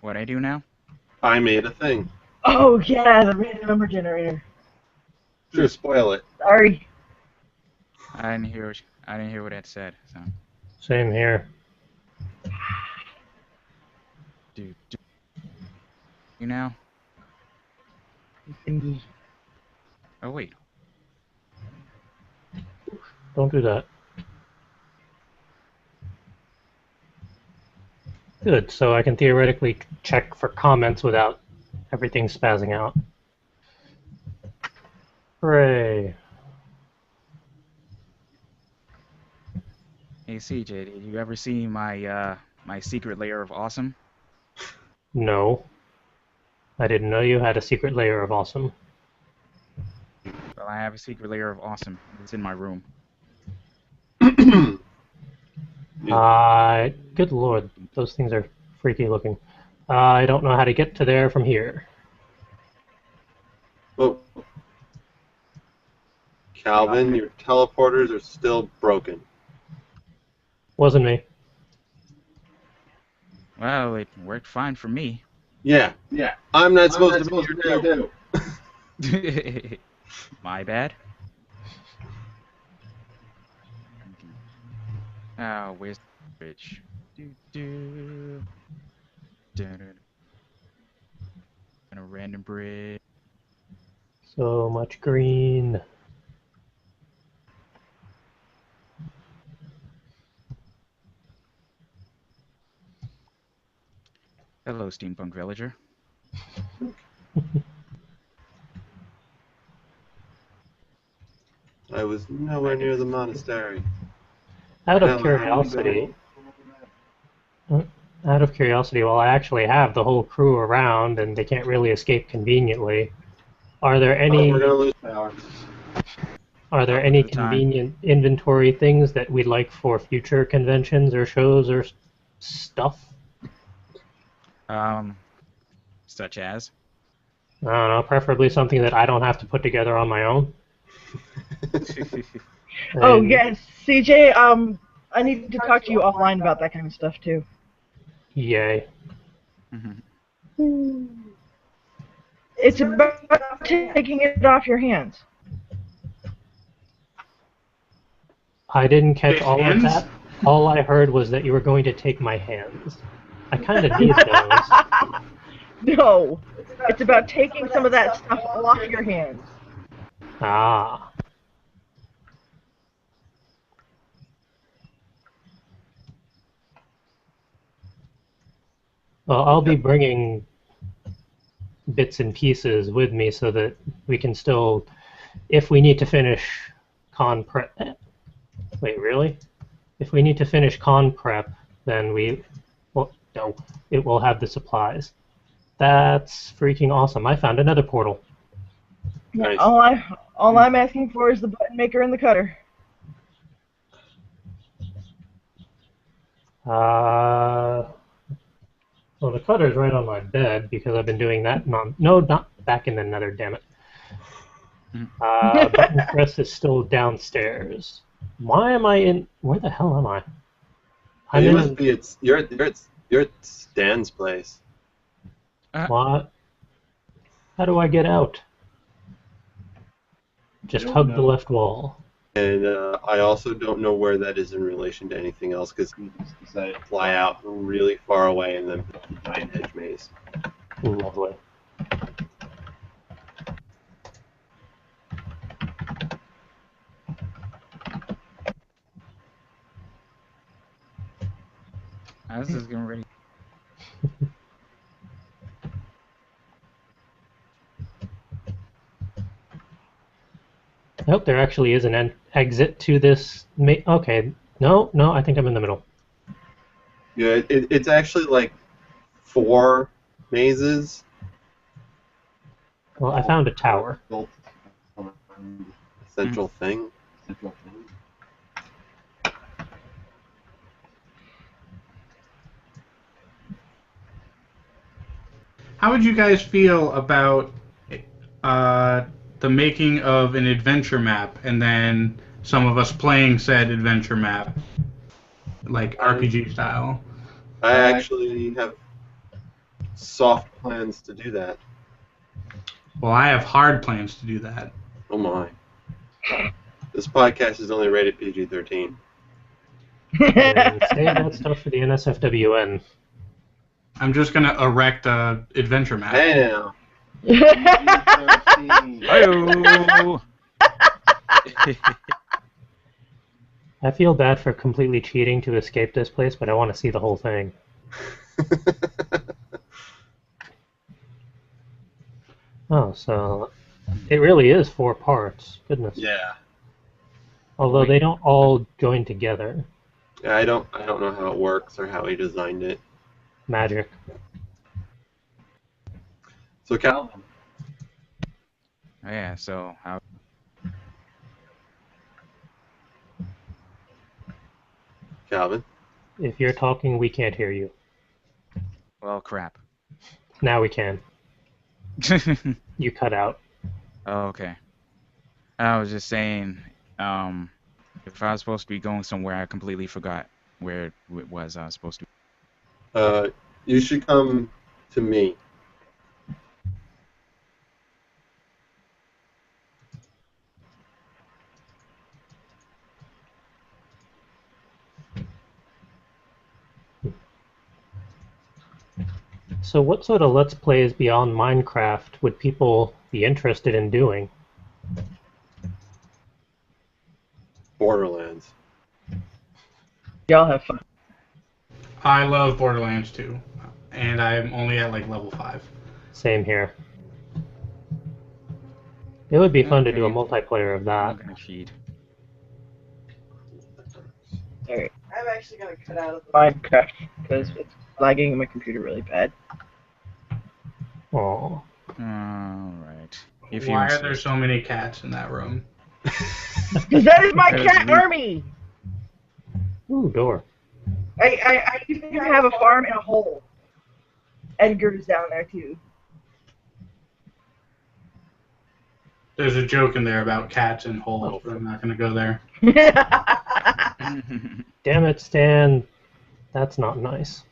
G: What I do now?
C: I made a thing.
E: Oh yeah, the random number generator.
C: Sure, spoil it.
E: Sorry.
G: I didn't hear what it said. So.
A: Same here.
G: Do you now?
E: Thingy.
G: Oh wait.
A: Don't do that. Good, so I can theoretically check for comments without everything spazzing out. Hooray.
G: Hey CJ, did you ever see my my secret layer of awesome?
A: No. I didn't know you had a secret layer of awesome.
G: Well, I have a secret layer of awesome. It's in my room.
A: Good lord, those things are freaky looking. I don't know how to get to there from here.
C: Oh. Calvin, your teleporters are still broken.
A: Wasn't me.
G: Well, it worked fine for me.
C: Yeah.
F: Yeah.
C: I'm not supposed
F: I'm
C: to
F: not
C: be
F: supposed
C: here
F: to
C: too.
F: do.
G: My bad. Oh, where's the bridge? And a random bridge.
A: So much green.
G: Hello, steampunk villager.
C: I was nowhere near the monastery.
A: Out of
C: No,
A: curiosity, while I actually have the whole crew around and they can't really escape conveniently, are there
C: Oh, we're gonna
A: any
C: lose power.
A: convenient inventory things that we'd like for future conventions or shows or stuff?
G: Such as?
A: I don't know, preferably something that I don't have to put together on my own.
E: Oh
A: And-
E: yes, CJ. I need to talk to you offline about that kind of stuff too.
A: Yay.
E: It's about taking it off your hands.
A: I didn't catch
D: Take
A: all
D: hands?
A: of that. All I heard was that you were going to take my hands. I kind of need those.
E: No, it's about taking some of that stuff off your hands.
A: Ah. Well, I'll be bringing bits and pieces with me so that we can still, if we need to finish con prep. Wait, really? If we need to finish con prep, then it will have the supplies. That's freaking awesome. I found another portal.
C: Nice.
E: All I'm asking for is the button maker and the cutter.
A: Well, the cutter's right on my bed because I've been doing that. No, not back in the nether, damn it. Button press is still downstairs. Why am I in? Where the hell am I?
C: You must be you're at Stan's place.
A: What? How do I get out? Just hug the left wall.
C: And I also don't know where that is in relation to anything else because you decided to fly out really far away and then build a giant hedge maze.
A: Lovely.
G: I was just getting ready.
A: I hope there actually is an exit to this. Okay, no, I think I'm in the middle.
C: Yeah, it's actually like 4 mazes.
A: Well, I found a tower.
F: Built
C: Central thing.
F: central thing.
D: How would you guys feel about the making of an adventure map and then some of us playing said adventure map, like RPG style?
C: I actually have soft plans to do that.
D: Well, I have hard plans to do that.
C: Oh my. This podcast is only rated PG-13.
A: And save that stuff for the NSFWN.
D: I'm just gonna erect a adventure map.
C: Damn.
G: Hi-yo!
A: I feel bad for completely cheating to escape this place, but I want to see the whole thing. Oh, so it really is 4 parts. Goodness.
C: Yeah.
A: Although they don't all join together.
C: Yeah, I don't know how it works or how he designed it.
A: Magic.
C: So Calvin,
G: Oh, yeah, so how...
C: Calvin,
A: If you're talking, we can't hear you.
G: Well, crap.
A: Now we can. You cut out.
G: Oh, okay. I was just saying, if I was supposed to be going somewhere, I completely forgot where it was I was supposed to.
C: you should come to me.
A: So what sort of Let's Plays beyond Minecraft would people be interested in doing?
C: Borderlands.
E: Y'all have fun.
D: I love Borderlands 2, and I'm only at like level 5.
A: Same here. It would be fun to do a
G: Okay.
A: multiplayer of that.
G: I'm gonna cheat.
E: Alright,
B: I'm actually gonna cut out of the
E: Minecraft, because it's lagging my computer really bad.
A: Aww.
G: Alright. If you
D: Why are there
G: insist.
D: so many cats in that room?
E: Because that is my cat army!
A: Ooh, door.
E: I used to have a farm in a hole. Edgar's down there too.
D: There's a joke in there about cats and holes, but I'm not going to go there.
A: Damn it, Stan. That's not nice.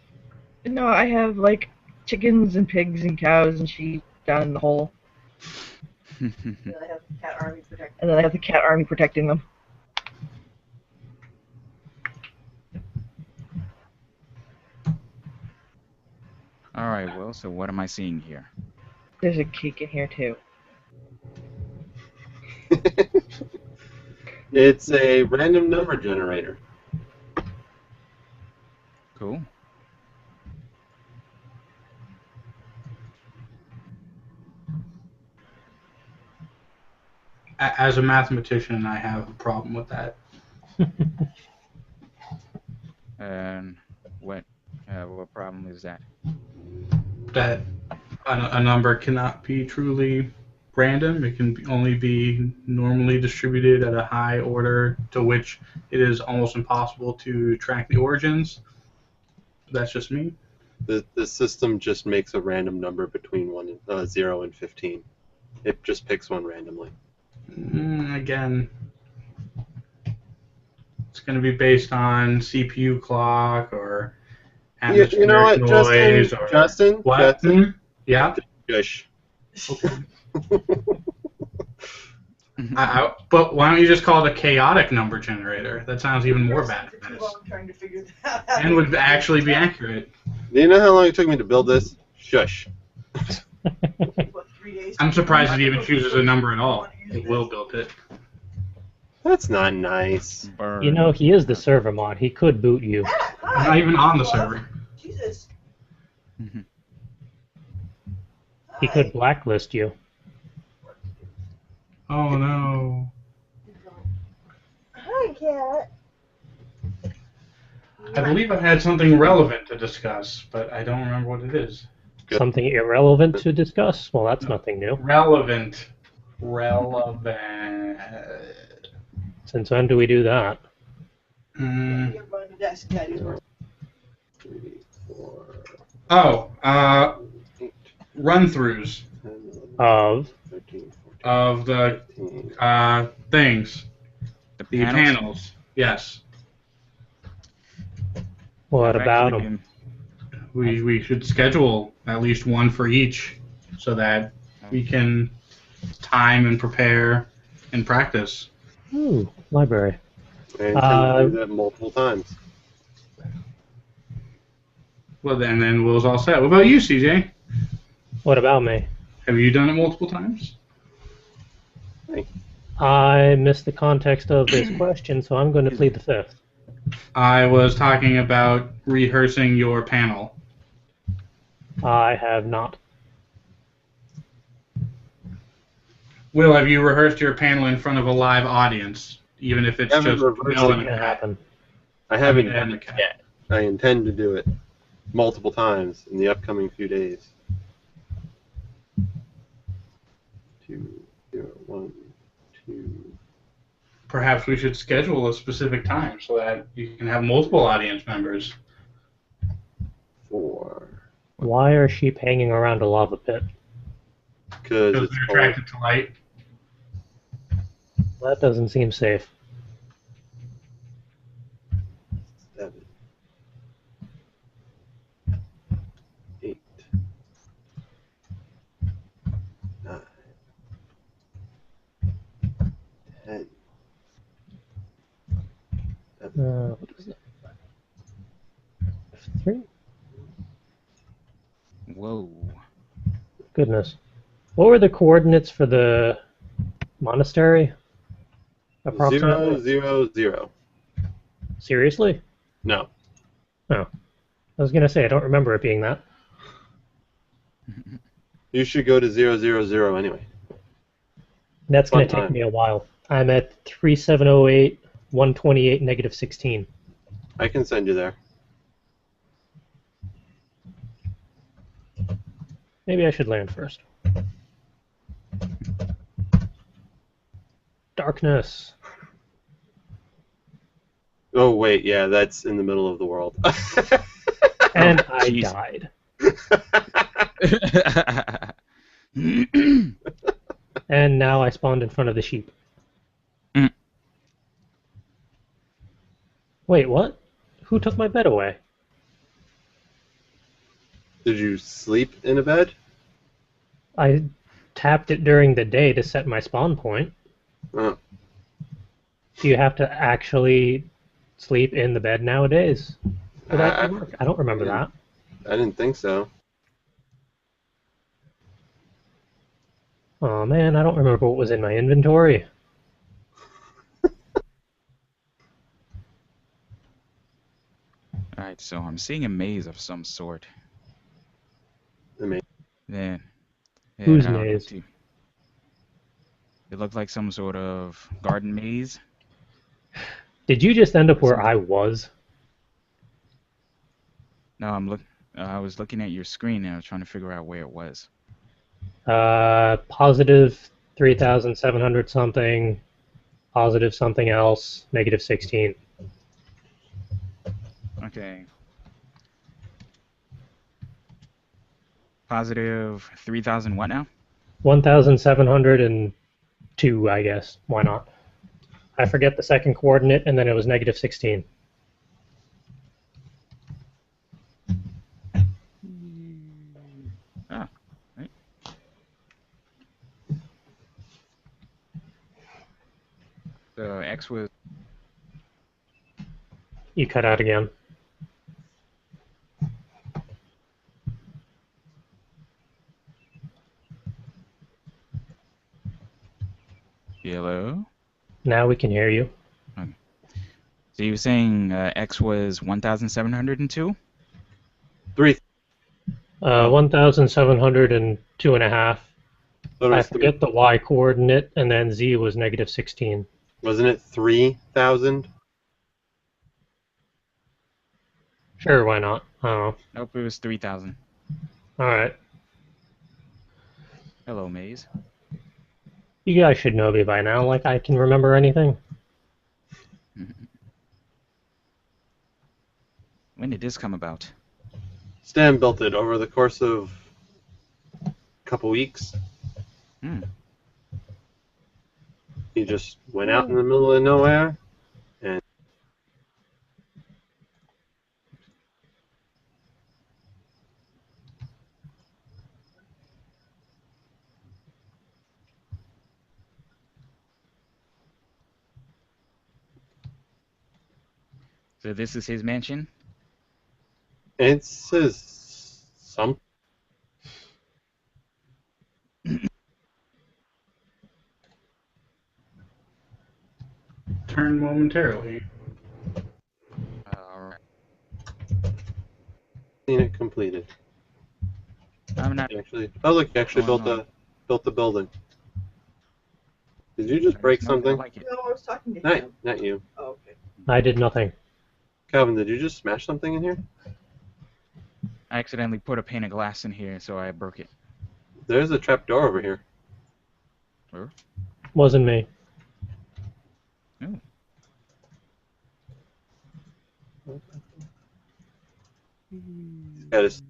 E: No, I have like chickens and pigs and cows and sheep down in the hole.
B: I have the cat army protecting.
E: And then I have the cat army protecting them.
G: Alright, well, so what am I seeing here?
E: There's a cake in here too.
C: It's a random number generator.
G: Cool.
D: As a mathematician, I have a problem with that.
G: And what problem is that?
D: That a number cannot be truly random. It can only be normally distributed at a high order to which it is almost impossible to track the origins. That's just me.
C: The system just makes a random number between 0 and 15. It just picks one randomly.
D: Again, it's going to be based on CPU clock or atmospheric
C: You know what,
D: noise or
C: Justin?
D: what?
C: Justin?
D: Yeah.
C: Shush.
D: Okay. But why don't you just call it a chaotic number generator? That sounds even more bad.
B: For too long trying to figure that out.
D: And would actually be accurate.
C: Do you know how long it took me to build this? Shush.
B: What, 3 days?
D: I'm surprised it even chooses a number at all. It will build it.
C: That's not nice.
G: Burn.
A: You know, he is the server mod. He could boot you.
B: Ah,
D: I'm
B: hi.
D: not even on the server.
G: Mhm.
A: He could blacklist you.
D: Oh no.
E: Hi, cat.
D: I believe I had something relevant to discuss, but I don't remember what it is.
C: Good.
A: Something irrelevant to discuss? Well, that's nothing new.
D: Relevant. Relevant.
A: Since when do we do that?
D: Mm.
B: Get behind the desk, Daddy's work.
C: 3, 4,
D: Oh,
C: 8,
D: run-throughs
C: 10, 11,
A: Of
C: 13, 14,
D: of the
C: 15.
D: things,
G: The
D: the
G: panels.
D: panels. Yes,
A: what
G: I've
A: about
G: actually
A: him?
G: been.
D: we should schedule at least one for each, so that we can time and prepare and practice.
A: Ooh, library.
C: I intend to do that multiple times.
D: Well, then we'll all set. What about you, CJ?
A: What about me?
D: Have you done it multiple times?
A: I missed the context of this question, so I'm going to plead the fifth.
D: I was talking about rehearsing your panel.
A: I have not.
D: Will, have you rehearsed your panel in front of a live audience, even if it's
C: I haven't
D: just
C: rehearsed
D: Will
C: it
D: and
A: It's
D: a
A: going to
D: cat?
A: happen.
C: I haven't
D: And
C: done
D: a
C: it
D: cat.
C: yet. I intend to do it multiple times in the upcoming few days. 2, 0, 1, 2.
D: Perhaps we should schedule a specific time so that you can have multiple audience members.
C: 4.
A: Why are sheep hanging around a lava pit?
C: Because
D: Because
C: it's
D: they're
C: cold.
D: attracted to light.
A: That doesn't seem safe.
C: 7, 8, 9, 10.
A: What is it? 3?
G: Whoa.
A: Goodness. What were the coordinates for the monastery?
C: 0,
A: Approximately?
C: 0, 0.
A: Seriously?
C: No.
A: Oh. I was going to say, I don't remember it being that.
C: You should go to 0, 0, 0 anyway.
A: That's going to
C: Fun
A: take
C: time.
A: me a while. I'm at 3708, 128, negative 16.
C: I can send you there.
A: Maybe I should land first. Darkness.
C: Oh, wait, yeah, that's in the middle of the world.
A: And I
G: jeez.
A: died. And now I spawned in front of the sheep.
G: Mm.
A: Wait, what? Who took my bed away?
C: Did you sleep in a bed?
A: I tapped it during the day to set my spawn point.
C: Oh.
A: Do you have to actually sleep in the bed nowadays for that
C: I
A: to work? I don't remember that.
C: didn't think so.
A: Oh man, I don't remember what was in my inventory.
G: Alright, so I'm seeing a maze of some sort.
C: Amazing.
G: Then, yeah,
A: Whose
G: I don't know,
A: maze?
G: too. It looked like some sort of garden maze.
A: Did you just end up where I was?
G: No, I was looking at your screen and I was trying to figure out where it was.
A: Positive 3,700 something, positive something else, negative 16.
G: Okay. Positive 3,000 what now?
A: 1,702, I guess. Why not? I forget the second coordinate, and then it was negative 16.
G: Ah, right. So X was
A: You cut out again.
G: yellow.
A: Now we can hear you.
G: Okay. So you were saying X was 1,702?
C: 3.
D: Oh.
A: 1,702.5.
C: So it
A: I
C: was
A: forget the y coordinate, and then z was negative 16.
C: wasn't it 3,000?
A: Sure, why not? I don't know.
G: Nope, it was 3,000.
A: Alright.
G: Hello, Maze.
A: You guys should know me by now, like I can remember anything.
G: When did this come about?
C: Stan built it over the course of a couple weeks.
G: Hmm.
C: He just went out in the middle of nowhere, and
G: So this is his mansion?
C: it says something.
D: Turn momentarily.
G: Alright.
C: Seen it completed.
G: I'm not
C: Actually, oh look, you actually
G: going
C: built the building. Did you just
G: I
C: break
G: just know that I
C: something?
G: like it.
B: No, I was talking to
C: Not,
B: him.
C: not you,
B: Oh, okay.
A: I did nothing.
C: Calvin. Did you just smash something in here?
G: I accidentally put a pane of glass in here, so I broke it.
C: There's a trap door over here.
G: Or?
A: Wasn't me.
G: Oh.
C: Got his,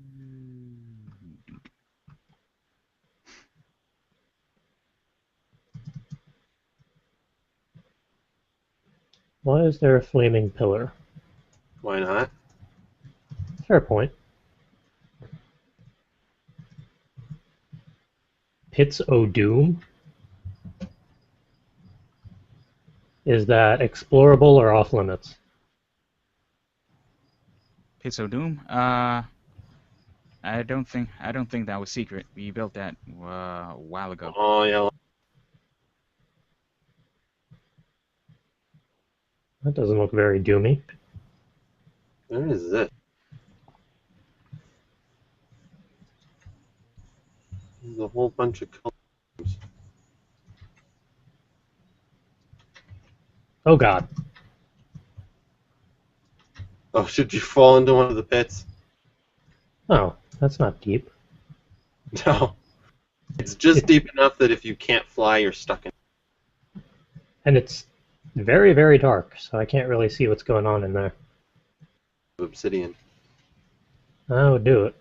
A: Why is there a flaming pillar?
C: why not?
A: Fair point. Pits o' Doom? Is that explorable or off limits?
G: Pits of Doom? I don't think that was secret. We built that a while ago.
C: Oh yeah.
A: That doesn't look very doomy.
C: Where is this? There's a whole bunch of colors.
A: Oh god.
C: Oh, should you fall into one of the pits?
A: Oh, that's not deep.
C: No. It's just deep enough that if you can't fly, you're stuck in.
A: And it's very, very dark, so I can't really see what's going on in there.
C: Obsidian.
A: I would do it.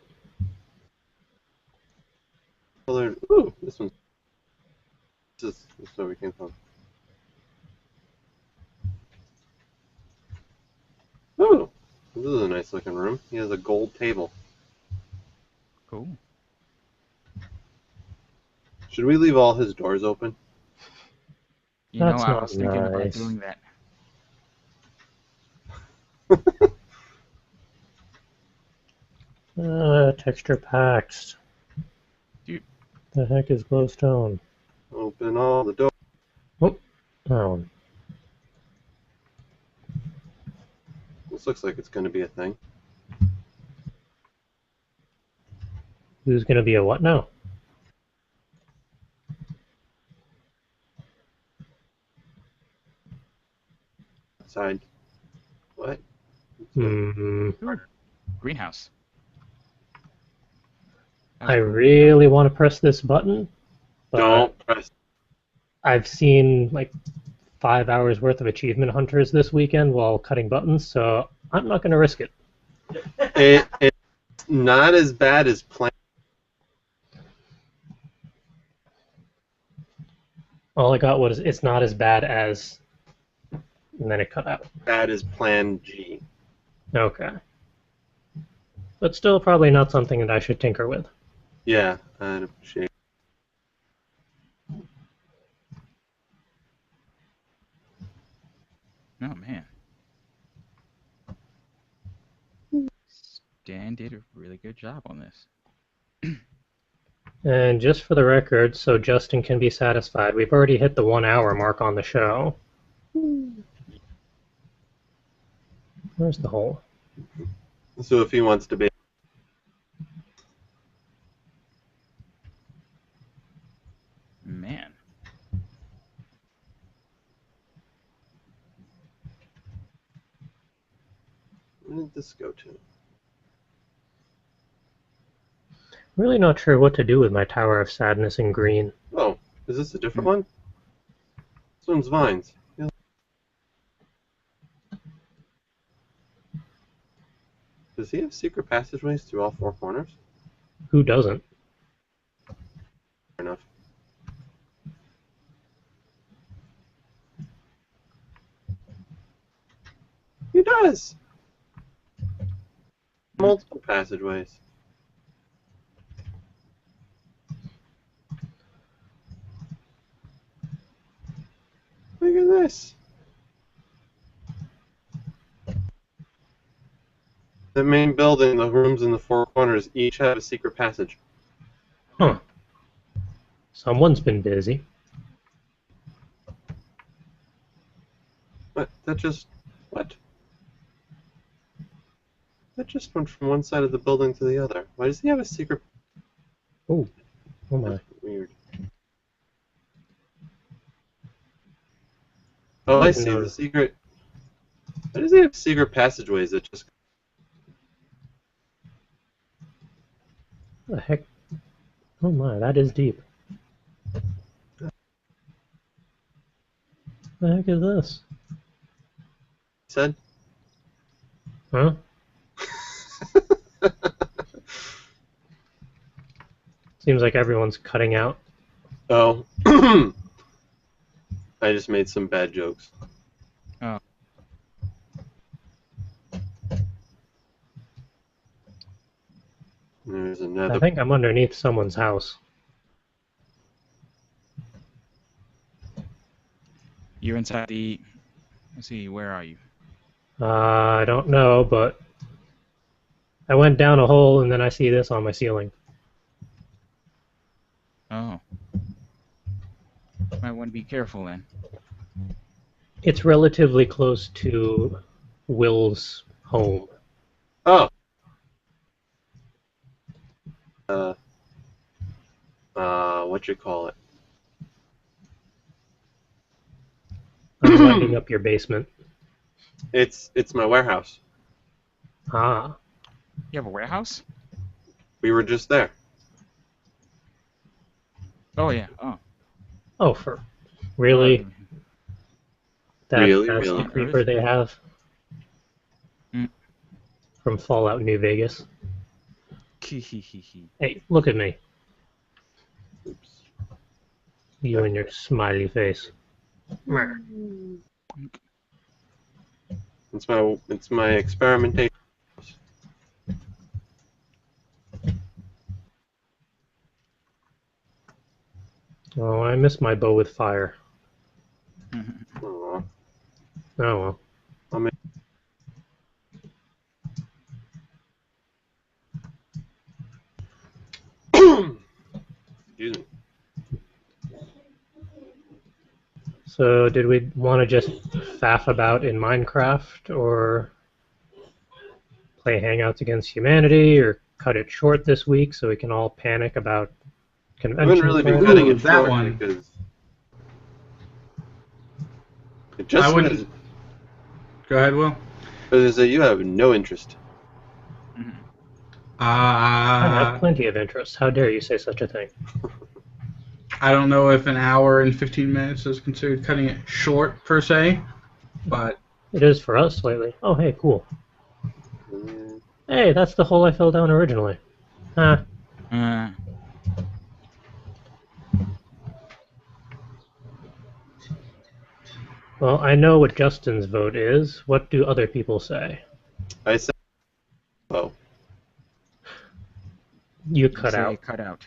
C: Colored. Ooh, this one. This is where we came from. Oh, this is a nice looking room. He has a gold table.
G: Cool.
C: Should we leave all his doors open?
G: You know,
A: That's
G: I
A: not
G: was thinking about
A: nice.
G: doing that.
A: Texture packs.
G: Dude.
A: The heck is glowstone?
C: Open all the doors.
A: Oh,
C: This looks like it's going to be a thing.
A: who's gonna be a what now?
C: Outside. What?
A: Hmm.
G: Greenhouse. That was
A: I
G: cool.
A: really want to press this button, but
C: Don't press.
A: I've seen like 5 hours worth of achievement hunters this weekend while cutting buttons, so I'm not gonna risk it.
C: It's not as bad as planned.
A: All I got was it's not as bad as, and then it cut out.
C: Bad as Plan G.
A: Okay. But still probably not something that I should tinker with.
C: Yeah, I'd appreciate.
G: Oh man. Dan did a really good job on this.
A: And just for the record, so Justin can be satisfied, we've already hit the 1 hour mark on the show. Where's the hole?
C: So if he wants to be. this go to?
A: Really not sure what to do with my Tower of Sadness in green.
C: Oh, is this a different one? This one's vines. Yeah. Does he have secret passageways through all four corners?
A: Who doesn't?
C: Fair enough. He does! Multiple passageways. Look at this. The main building, the rooms in the four corners, each have a secret passage.
A: Huh. Someone's been busy.
C: What? That just... What? That just went from one side of the building to the other. Why does he have a secret...
A: Oh. Oh my.
C: That's weird. Oh, I see. The secret... Why does he have secret passageways that just...
A: What the heck? Oh my, that is deep. What the heck is this?
C: said?
A: Huh? Seems like everyone's cutting out.
C: Oh. I just made some bad jokes.
G: Oh.
C: There's
A: I
C: another...
A: think I'm underneath someone's house.
G: You're inside the... Let's see, where are you?
A: I don't know, but I went down a hole and then I see this on my ceiling.
G: Oh. Might want to be careful then.
A: It's relatively close to Will's home.
C: Oh! What you call it?
A: I'm lighting up your basement.
C: It's my warehouse.
A: Ah.
G: You have a warehouse?
C: We were just there.
G: Oh, yeah. Oh.
A: Oh, for really? That's
C: Really?
A: the creeper they have
G: Mm.
A: from Fallout New Vegas.
G: Kihihihi.
A: Hey, look at me.
C: Oops.
A: You and your smiley face.
C: It's my experimentation.
A: Oh, I miss my bow with fire.
C: Aw.
A: Oh well.
C: Excuse me.
A: So, did we want to just faff about in Minecraft, or play Hangouts Against Humanity, or cut it short this week so we can all panic about
C: I
A: convention?
C: haven't really been
A: plans?
C: cutting it
D: that
C: short
D: one.
C: because it just
D: I wouldn't.
C: says,
D: Go ahead, Will.
C: you have no interest.
A: I have plenty of interest. How dare you say such a thing?
D: I don't know if an hour and 15 minutes is considered cutting it short, per se, but
A: It is for us lately. Oh, hey, cool.
C: Mm,
A: Hey, that's the hole I fell down originally. Huh.
G: Uh,
A: Well, I know what Justin's vote is. What do other people say?
C: I said, oh,
A: You cut
G: say
A: out.
G: Cut out.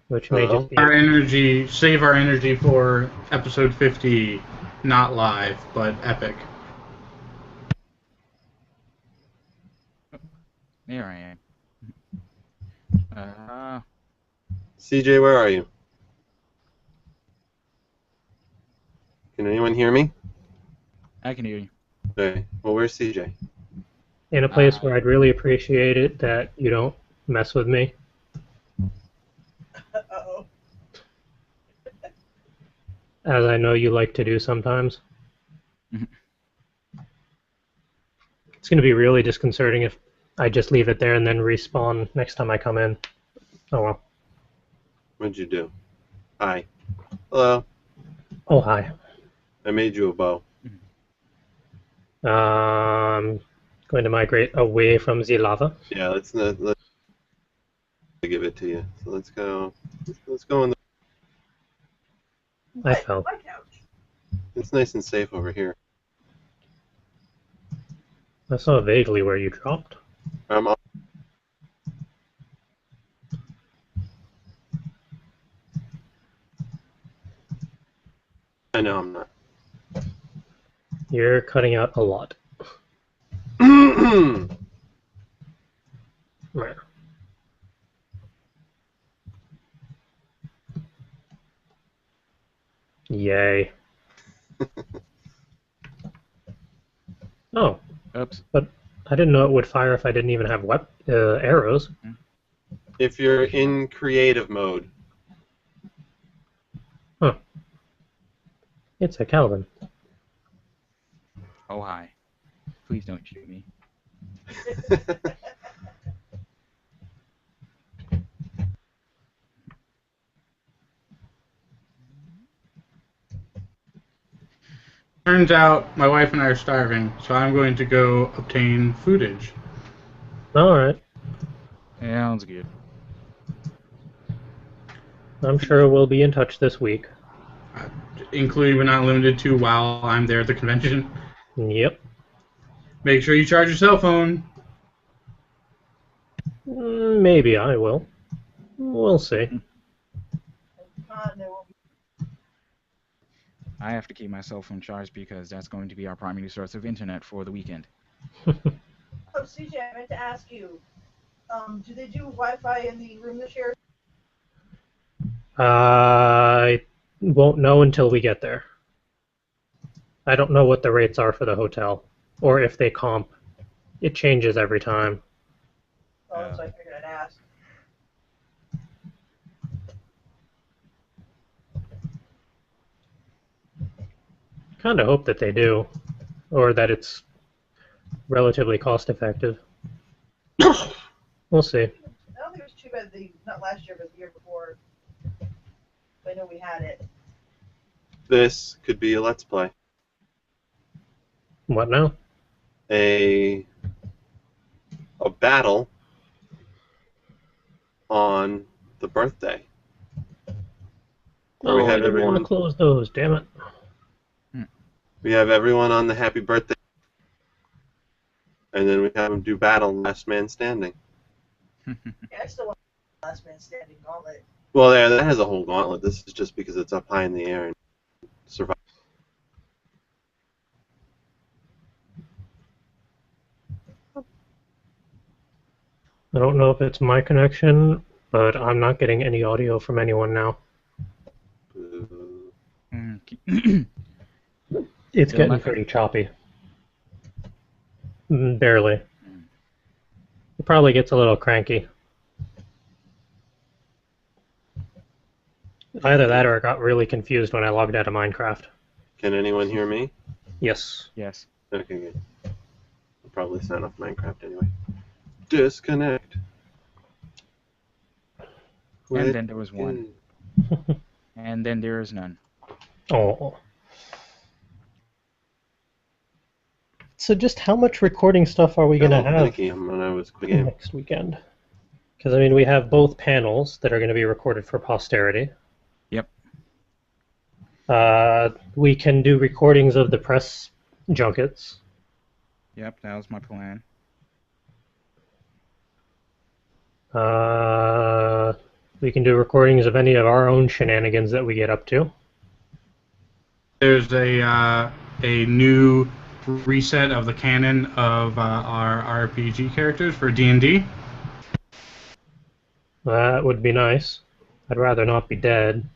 A: Which may
C: Hello?
A: just be
D: our energy, save our energy for episode 50, not live, but epic.
G: There I am.
C: CJ, where are you? Can anyone hear me?
G: I can hear you.
C: Okay. Well, where's CJ?
A: in a place where I'd really appreciate it that you don't mess with me.
B: Uh-oh.
A: as I know you like to do sometimes.
G: Mhm.
A: It's going to be really disconcerting if I just leave it there and then respawn next time I come in. Oh well.
C: What'd you do? Hi. Hello.
A: Oh, hi.
C: I made you a bow.
A: Going to migrate away from the lava.
C: Yeah, let's give it to you. So let's go. Let's go in the.
A: I fell.
B: My couch.
C: It's nice and safe over here.
A: I saw vaguely where you dropped.
C: I'm on. I know I'm not.
A: You're cutting out a lot. Right. Yay. Oh,
G: Oops.
A: but I didn't know it would fire if I didn't even have arrows.
C: If you're in creative mode,
A: It's a Calvin.
G: Oh, hi. Please don't shoot me.
D: Turns out my wife and I are starving, so I'm going to go obtain foodage.
A: Alright.
G: Sounds good.
A: I'm sure we'll be in touch this week.
D: Including but not limited to while I'm there at the convention.
A: Yep.
D: Make sure you charge your cell phone.
A: Maybe I will. We'll see.
B: There will be.
G: I have to keep my cell phone charged because that's going to be our primary source of internet for the weekend.
B: Oh, CJ, I meant to ask you. Do they do Wi-Fi in the room this year?
A: I won't know until we get there. I don't know what the rates are for the hotel, or if they comp. It changes every time.
B: Oh, so I figured I'd ask.
A: Kind of hope that they do, or that it's relatively cost effective. We'll see.
B: I don't think it was too bad. Not last year, but the year before. I know we had it.
C: this could be a let's play.
A: What now?
C: A battle on the birthday. Where we
A: Oh,
C: have
A: I didn't want to
C: everyone.
A: close those, damn it.
C: We have everyone on the happy birthday, and then we have them do battle last man standing.
B: Yeah, I still want Last Man Standing Gauntlet.
C: Well, yeah, that has a whole gauntlet. This is just because it's up high in the air and survive.
A: I don't know if it's my connection, but I'm not getting any audio from anyone now. It's
G: Still
A: getting
G: nothing?
A: pretty choppy. Barely. It probably gets a little cranky. Either that or it got really confused when I logged out of Minecraft.
C: Can anyone hear me?
A: Yes.
G: Yes.
C: Okay, good. I'll probably sign off Minecraft anyway. Disconnect.
G: And then there was one. And then there is none.
A: Oh. So just how much recording stuff are we going to have
C: When I was quick game.
A: next weekend? Because, I mean, we have both panels that are going to be recorded for posterity.
G: Yep.
A: We can do recordings of the press junkets.
G: Yep, that was my plan.
A: We can do recordings of any of our own shenanigans that we get up to.
D: There's a new reset of the canon of our RPG characters for D&D.
A: That would be nice. I'd rather not be dead.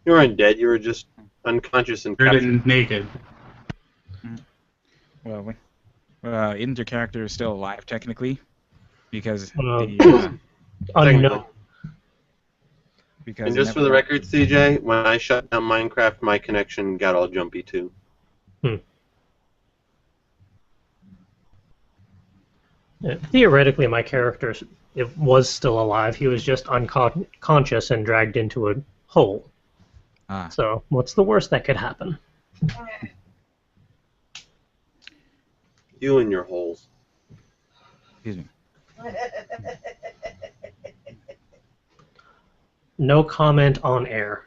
C: You weren't dead. You were just unconscious and
D: They're
C: captured.
D: naked.
G: Well, isn't your character still alive technically? Because
A: Unknown.
G: because
C: And
G: it
C: just for
G: never
C: the
G: got-
C: record, CJ, when I shut down Minecraft, my connection got all jumpy too.
A: Theoretically, my character was still alive. He was just unconscious and dragged into a hole.
G: Ah,
A: So, what's the worst that could happen?
C: You and your holes.
G: excuse me.
A: No comment on air.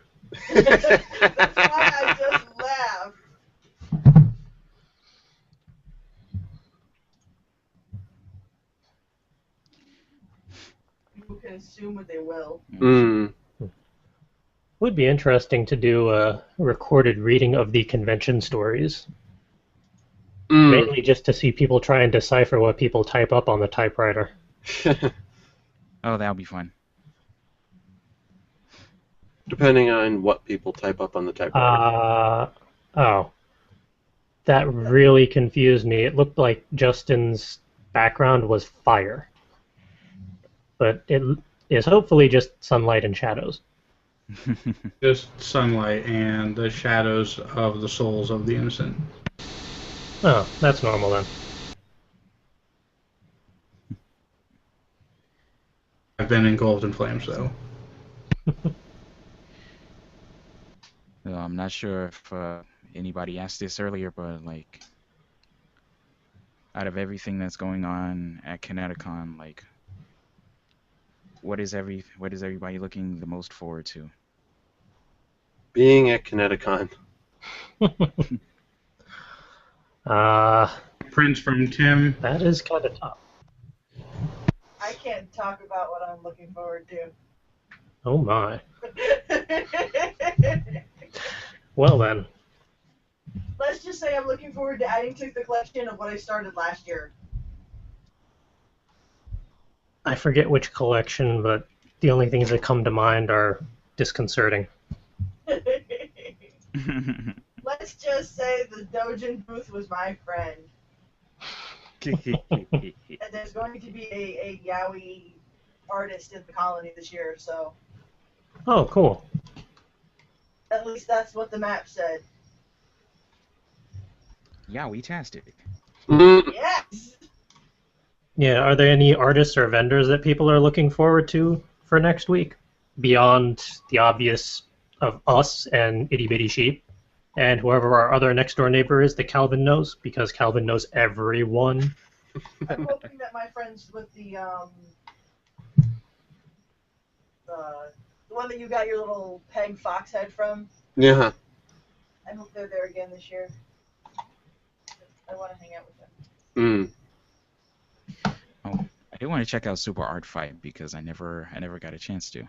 B: That's why I just laughed. People can assume what they will.
C: Mm.
A: Would be interesting to do a recorded reading of the convention stories.
C: Mm.
A: Mainly just to see people try and decipher what people type up on the typewriter.
G: Oh, that'll be fun.
C: Depending on what people type up on the typewriter.
A: Oh. That really confused me. It looked like Justin's background was fire. But it is hopefully just sunlight and shadows.
D: Just sunlight and the shadows of the souls of the innocent.
A: Oh, that's normal then.
D: I've been engulfed in flames, though.
G: I'm not sure if anybody asked this earlier, but like, out of everything that's going on at Kineticon, like, what is everybody looking the most forward to?
C: Being at Kineticon.
D: Prince from Tim.
A: That is kind of tough.
B: I can't talk about what I'm looking forward to.
A: Oh my. Well then.
B: Let's just say I'm looking forward to adding to the collection of what I started last year.
A: I forget which collection, but the only things that come to mind are disconcerting.
B: Let's just say the Dojin booth was my friend. And there's going to be a yaoi artist in the colony this year, so
A: Oh, cool.
B: at least that's what the map said.
G: Yeah, we tastic.
C: Mm.
B: Yes!
A: Yeah, are there any artists or vendors that people are looking forward to for next week? Beyond the obvious of us and Itty Bitty Sheep, and whoever our other next door neighbor is that Calvin knows, because Calvin knows everyone.
B: I'm hoping that my friends with the one that you got your little peg fox head from,
C: Yeah.
B: I hope they're there again this year. I want to hang out with them.
C: Mm.
G: Oh, I do want to check out Super Art Fight because I never got a chance to.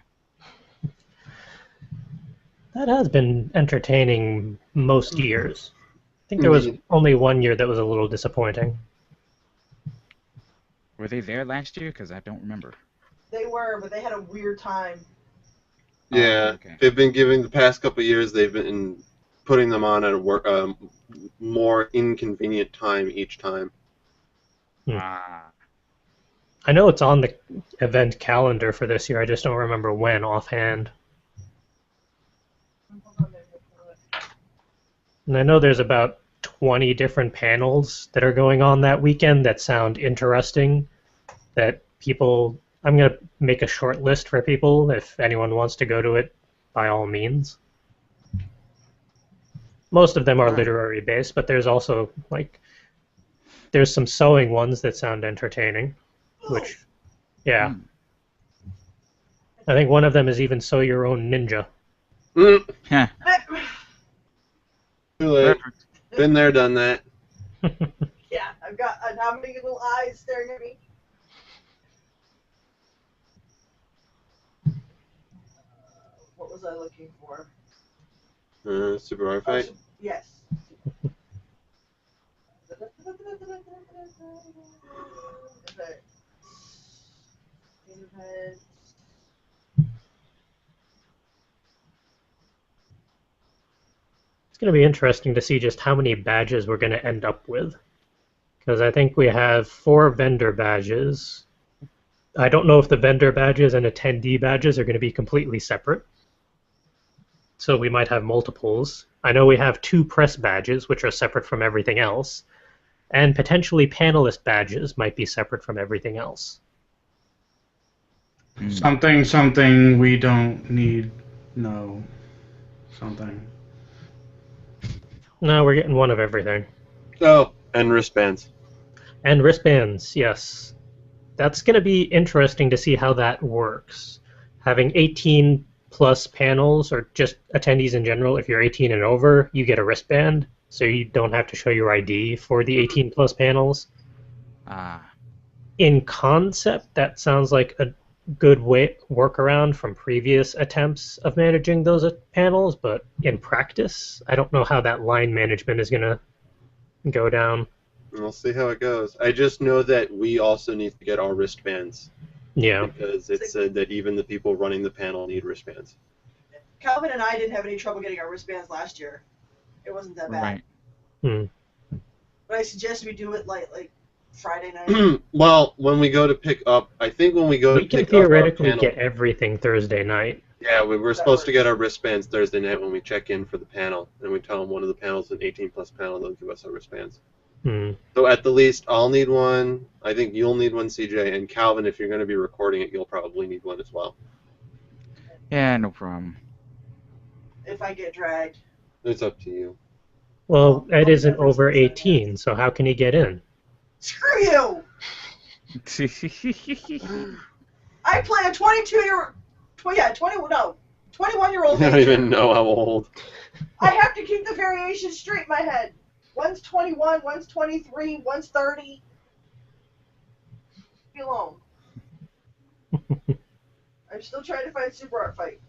A: That has been entertaining most years. I think there was
C: Indeed.
A: only one year that was a little disappointing.
G: Were they there last year? Because I don't remember.
B: They were, but they had a weird time.
C: Yeah.
G: okay.
C: They've been giving the past couple of years. They've been putting them on at a more inconvenient time each time.
G: Ah,
A: I know it's on the event calendar for this year, I just don't remember when offhand. And I know there's about 20 different panels that are going on that weekend that sound interesting, that people... I'm going to make a short list for people. If anyone wants to go to it, by all means. Most of them are
G: Alright.
A: literary based, but there's also, like, there's some sewing ones that sound entertaining, which, yeah.
G: Hmm.
A: I think one of them is even sew your own ninja.
C: Mm.
G: Heh,
C: Too late.
G: perfect.
C: Been there, done that.
B: Yeah, I've got how many little eyes staring at me? What was I looking for?
C: Super Art Fight.
B: Oh, yes.
A: It's going to be interesting to see just how many badges we're going to end up with. Because I think we have 4 vendor badges. I don't know if the vendor badges and attendee badges are going to be completely separate. so we might have multiples. I know we have 2 press badges, which are separate from everything else, and potentially panelist badges might be separate from everything else.
D: Something we don't need. No. Something.
A: No, we're getting one of everything.
C: Oh, and wristbands.
A: And wristbands, yes. That's going to be interesting to see how that works. Having 18 plus panels, or just attendees in general, if you're 18 and over, you get a wristband, so you don't have to show your ID for the 18 plus panels. In concept, that sounds like a good workaround from previous attempts of managing those panels, but in practice, I don't know how that line management is going to go down.
C: We'll see how it goes. I just know that we also need to get our wristbands.
A: Yeah.
C: Because it said that even the people running the panel need wristbands.
B: Calvin and I didn't have any trouble getting our wristbands last year. It wasn't that bad.
G: Right.
B: But I suggest we do it like Friday night.
C: Well, when we go to pick up, I think when we go
A: We
C: to
A: can
C: pick up our
A: theoretically
C: panel,
A: get everything Thursday night.
C: yeah, we're supposed to get our wristbands Thursday night when we check in for the panel, and we tell them one of the panels is an 18 plus panel, they'll give us our wristbands. So at the least, I'll need one. I think you'll need one, CJ, and Calvin, if you're going to be recording it, you'll probably need one as well.
G: Yeah, no problem.
B: If I get dragged.
C: It's up to you.
A: Well, Ed isn't over 18, so how can he get in?
B: Screw you! I play a 21-year-old.
C: I don't even know how old.
B: I have to keep the variations straight in my head. One's 21, one's 23, one's 30. Be alone. I'm still trying to find Super Art Fight.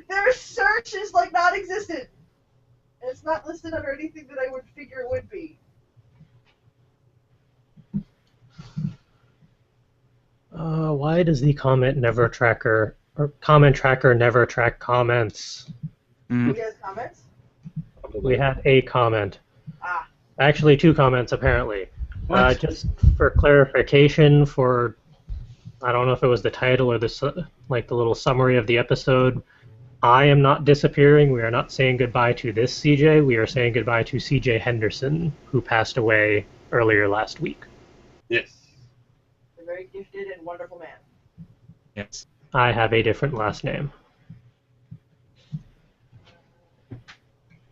B: Their search is like non-existent. And it's not listed under anything that I would figure it would be.
A: Why does the comment tracker never track comments?
B: You guys comments?
A: We had a comment.
B: Ah.
A: Actually, 2 comments, apparently. Just for clarification, I don't know if it was the title or the little summary of the episode, I am not disappearing. We are not saying goodbye to this CJ. We are saying goodbye to CJ Henderson, who passed away earlier last week.
C: Yes.
B: A very gifted and wonderful man.
G: Yes.
A: I have a different last name.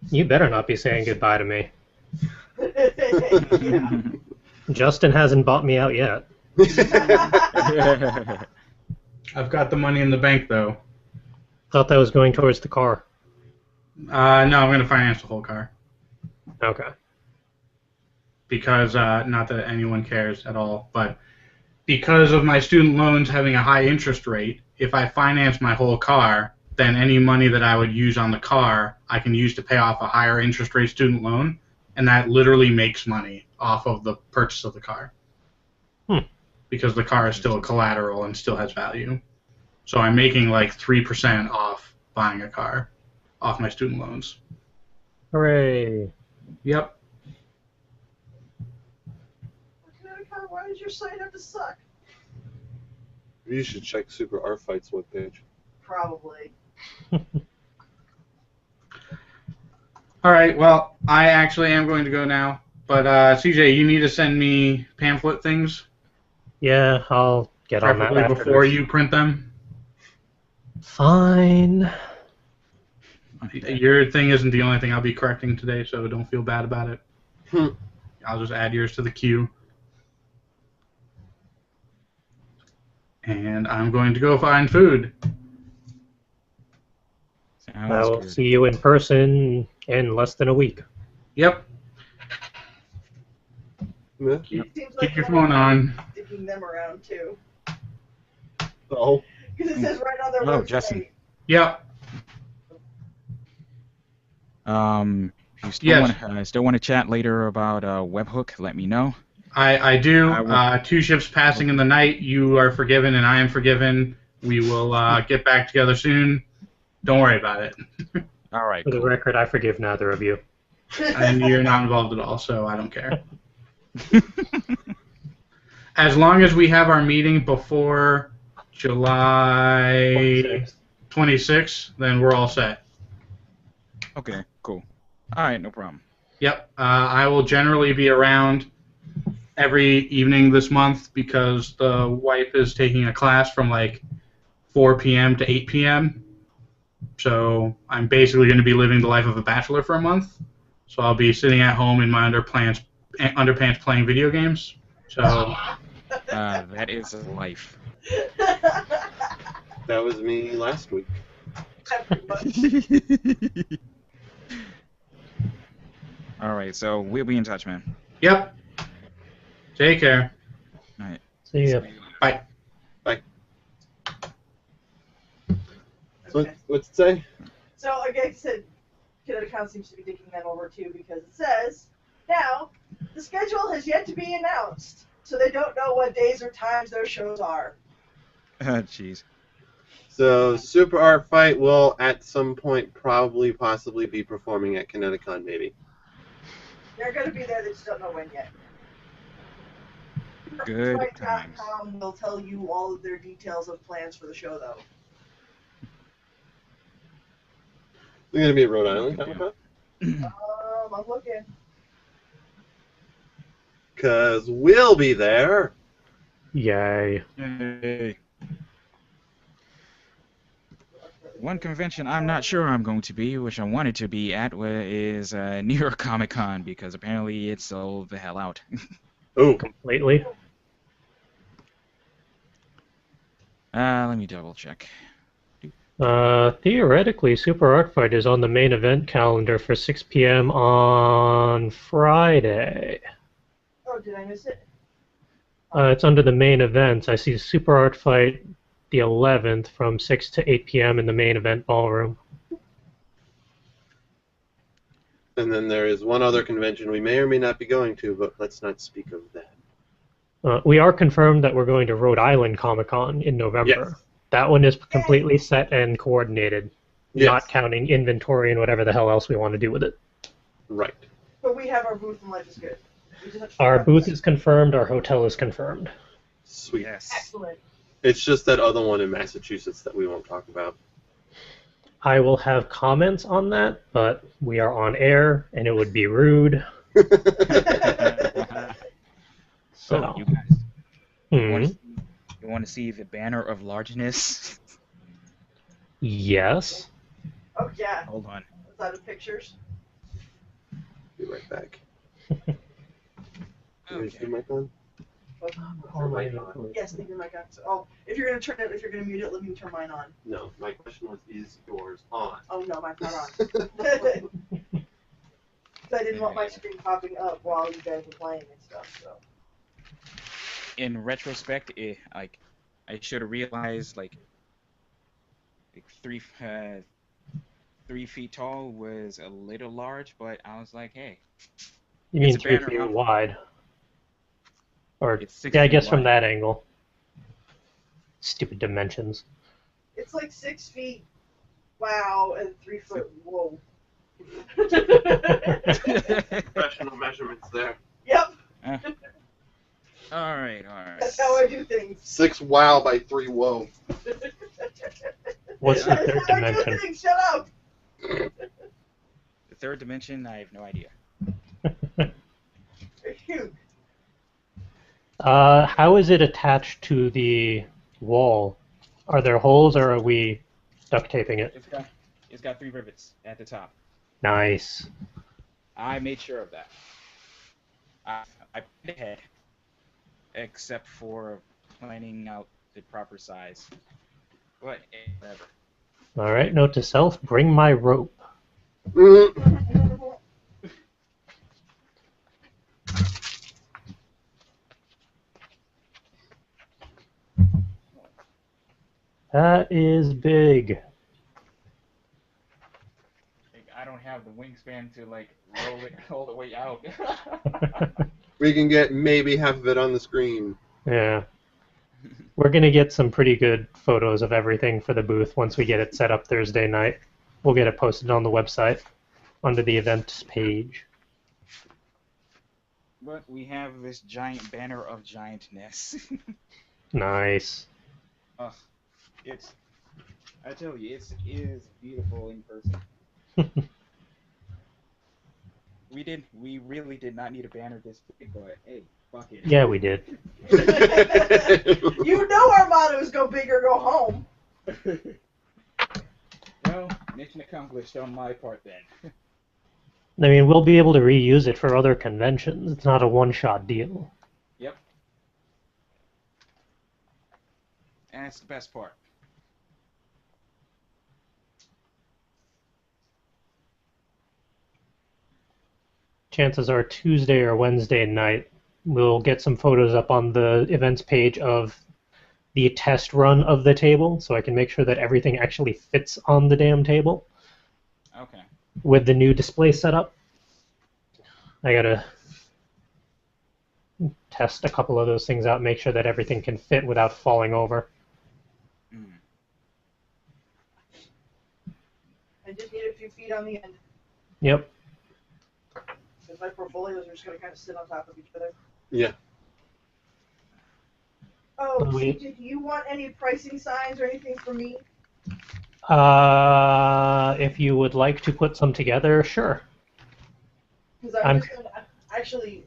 A: You better not be saying goodbye to me.
B: Yeah.
A: Justin hasn't bought me out yet.
D: I've got the money in the bank, though.
A: Thought that was going towards the car.
D: No, I'm going to finance the whole car.
A: Okay.
D: Because, not that anyone cares at all, but because of my student loans having a high interest rate, if I finance my whole car, then any money that I would use on the car, I can use to pay off a higher interest rate student loan, and that literally makes money off of the purchase of the car. Because the car is still a collateral and still has value. So I'm making like 3% off buying a car off my student loans.
A: Hooray.
D: Yep.
B: Why does your site have to suck?
C: You should check Super Art Fight's webpage.
B: Probably.
D: All right, well, I actually am going to go now. But, CJ, you need to send me pamphlet things.
A: Yeah, I'll get on that
D: Preferably
A: after
D: before
A: this.
D: you print them.
A: Fine.
D: Your thing isn't the only thing I'll be correcting today, so don't feel bad about it. I'll just add yours to the queue. And I'm going to go find food.
A: I will see you in person in less than a week.
D: Yep.
C: Yeah.
D: Keep your phone on.
B: Sticking them around too.
C: Oh.
B: Because it says right on their
G: Hello,
B: website.
G: Justin.
D: Yep.
G: If you still want to chat later about webhook, let me know.
D: I do.
G: I will-
D: 2 ships passing in the night. You are forgiven, and I am forgiven. We will get back together soon. Don't worry about it.
G: All right.
A: For the
G: Cool.
A: record, I forgive neither of you.
D: And you're not involved at all, so I don't care. As long as we have our meeting before July 26, then we're all set.
G: Okay, cool. All right, no problem.
D: Yep. I will generally be around every evening this month because the wife is taking a class from like 4 p.m. to 8 p.m. So I'm basically going to be living the life of a bachelor for a month. So I'll be sitting at home in my underpants playing video games. So
G: That is a life.
C: That was me last week.
G: All right, so we'll be in touch, man.
D: yep. Take care.
G: All right.
A: See ya.
D: Bye.
C: What's it say?
B: So, like I said, Connecticut seems to be digging them over too because it says, now, the schedule has yet to be announced, so they don't know what days or times their shows are.
G: Jeez.
C: So Super Art Fight will at some point probably possibly be performing at Connecticut, maybe.
B: They're going to be there, they just don't know when yet.
G: Good times.
B: Fight.com will tell you all of their details of plans for the show, though.
C: They're going to be at Rhode Island, Comic-Con?
B: I'm looking.
C: Because we'll be there.
A: Yay.
G: Yay. One convention I'm not sure I'm going to be, which I wanted to be at, is New York Comic Con, because apparently it's sold the hell out.
C: Oh,
A: Completely.
G: Let me double check.
A: Theoretically, Super Art Fight is on the main event calendar for 6 p.m. on Friday.
B: Oh, did I miss it?
A: It's under the main events. I see Super Art Fight the 11th from 6 to 8 p.m. in the main event ballroom.
C: and then there is one other convention we may or may not be going to, but let's not speak of that.
A: We are confirmed that we're going to Rhode Island Comic Con in November.
C: Yes.
A: That one is completely set and coordinated,
C: Yes.
A: not counting inventory and whatever the hell else we want to do with it.
C: Right.
B: But we have our booth and life is good. We just have to
A: Our
B: figure out-
A: booth is confirmed, our hotel is confirmed.
C: Sweet.
G: Yes.
B: Excellent.
C: It's just that other one in Massachusetts that we won't talk about.
A: I will have comments on that, but we are on air, and it would be rude. So,
G: You guys,
A: hmm.
G: you want to see the banner of largeness?
A: Yes.
B: Oh, yeah.
G: Hold on.
B: Is that in pictures?
C: Be right back.
G: Okay.
C: Is your mic on?
B: Yes, leave your mic on. So, oh, if you're going to turn it, if you're going to mute it, let me turn mine on.
C: No, my question was, is yours on?
B: Oh, no, mine's not on. Because I didn't want my screen popping up while you guys were playing and stuff, so.
G: In retrospect, I should have realized like 3 feet tall was a little large, but I was like, hey,
A: You mean
G: It's a
A: 3
G: banner
A: feet
G: out.
A: wide? Or,
G: It's 6
A: yeah, I
G: feet
A: guess from
G: wide.
A: that angle. Stupid dimensions.
B: It's like 6 feet, wow, and 3 foot, whoa.
C: Professional measurements there.
B: Yep,
G: all right.
B: that's how I do things.
C: 6 wow by 3 whoa.
A: What's the
B: That's
A: third
B: how I do
A: dimension?
B: things, shut up!
G: The third dimension, I have no idea.
B: Phew.
A: How is it attached to the wall? Are there holes, or are we duct taping it?
G: It's got 3 rivets at the top.
A: Nice.
G: I made sure of that. I put it ahead, except for planning out the proper size. But whatever.
A: All right, note to self, bring my rope. That is big.
G: I don't have the wingspan to like roll it all the way out.
C: We can get maybe half of it on the screen.
A: Yeah. We're going to get some pretty good photos of everything for the booth once we get it set up Thursday night. We'll get it posted on the website under the events page.
G: But we have this giant banner of giantness.
A: Nice.
G: Ugh, it's I tell you, it is beautiful in person. We really did not need a banner this big, but hey, fuck it.
A: Yeah, we did.
B: You know our motto is go big or go home.
G: Well, mission accomplished on my part then.
A: I mean, we'll be able to reuse it for other conventions. It's not a one-shot deal.
G: Yep. And that's the best part.
A: Chances are Tuesday or Wednesday night, we'll get some photos up on the events page of the test run of the table, so I can make sure that everything actually fits on the damn table
G: Okay.
A: with the new display setup. I gotta test a couple of those things out, make sure that everything can fit without falling over.
G: Mm.
B: I just need a few feet on the end.
A: Yep.
B: Because my portfolios are just going to kind of sit on top of each other.
C: Yeah.
B: Oh,
A: Wait.
B: CJ, do you want any pricing signs or anything from me?
A: If you would like to put some together, sure.
B: Because I'm just going to actually,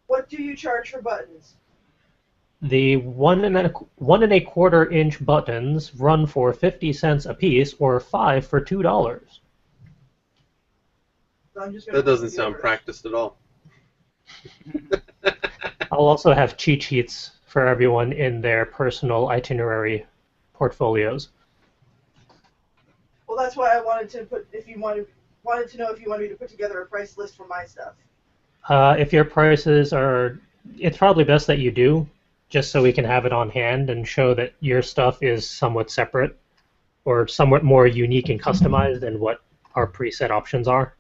B: what do you charge for buttons?
A: The 1 1/4 inch buttons run for 50 cents a piece, or 5 for $2.
B: So I'm just gonna
C: That doesn't
B: look at
C: sound
B: yours.
C: practiced at all.
A: I'll also have cheat sheets for everyone in their personal itinerary portfolios.
B: Well, that's why I wanted to put, if you wanted to know if you wanted me to put together a price list for my stuff.
A: If your prices are, it's probably best that you do, just so we can have it on hand and show that your stuff is somewhat separate or somewhat more unique and customized than what our preset options are.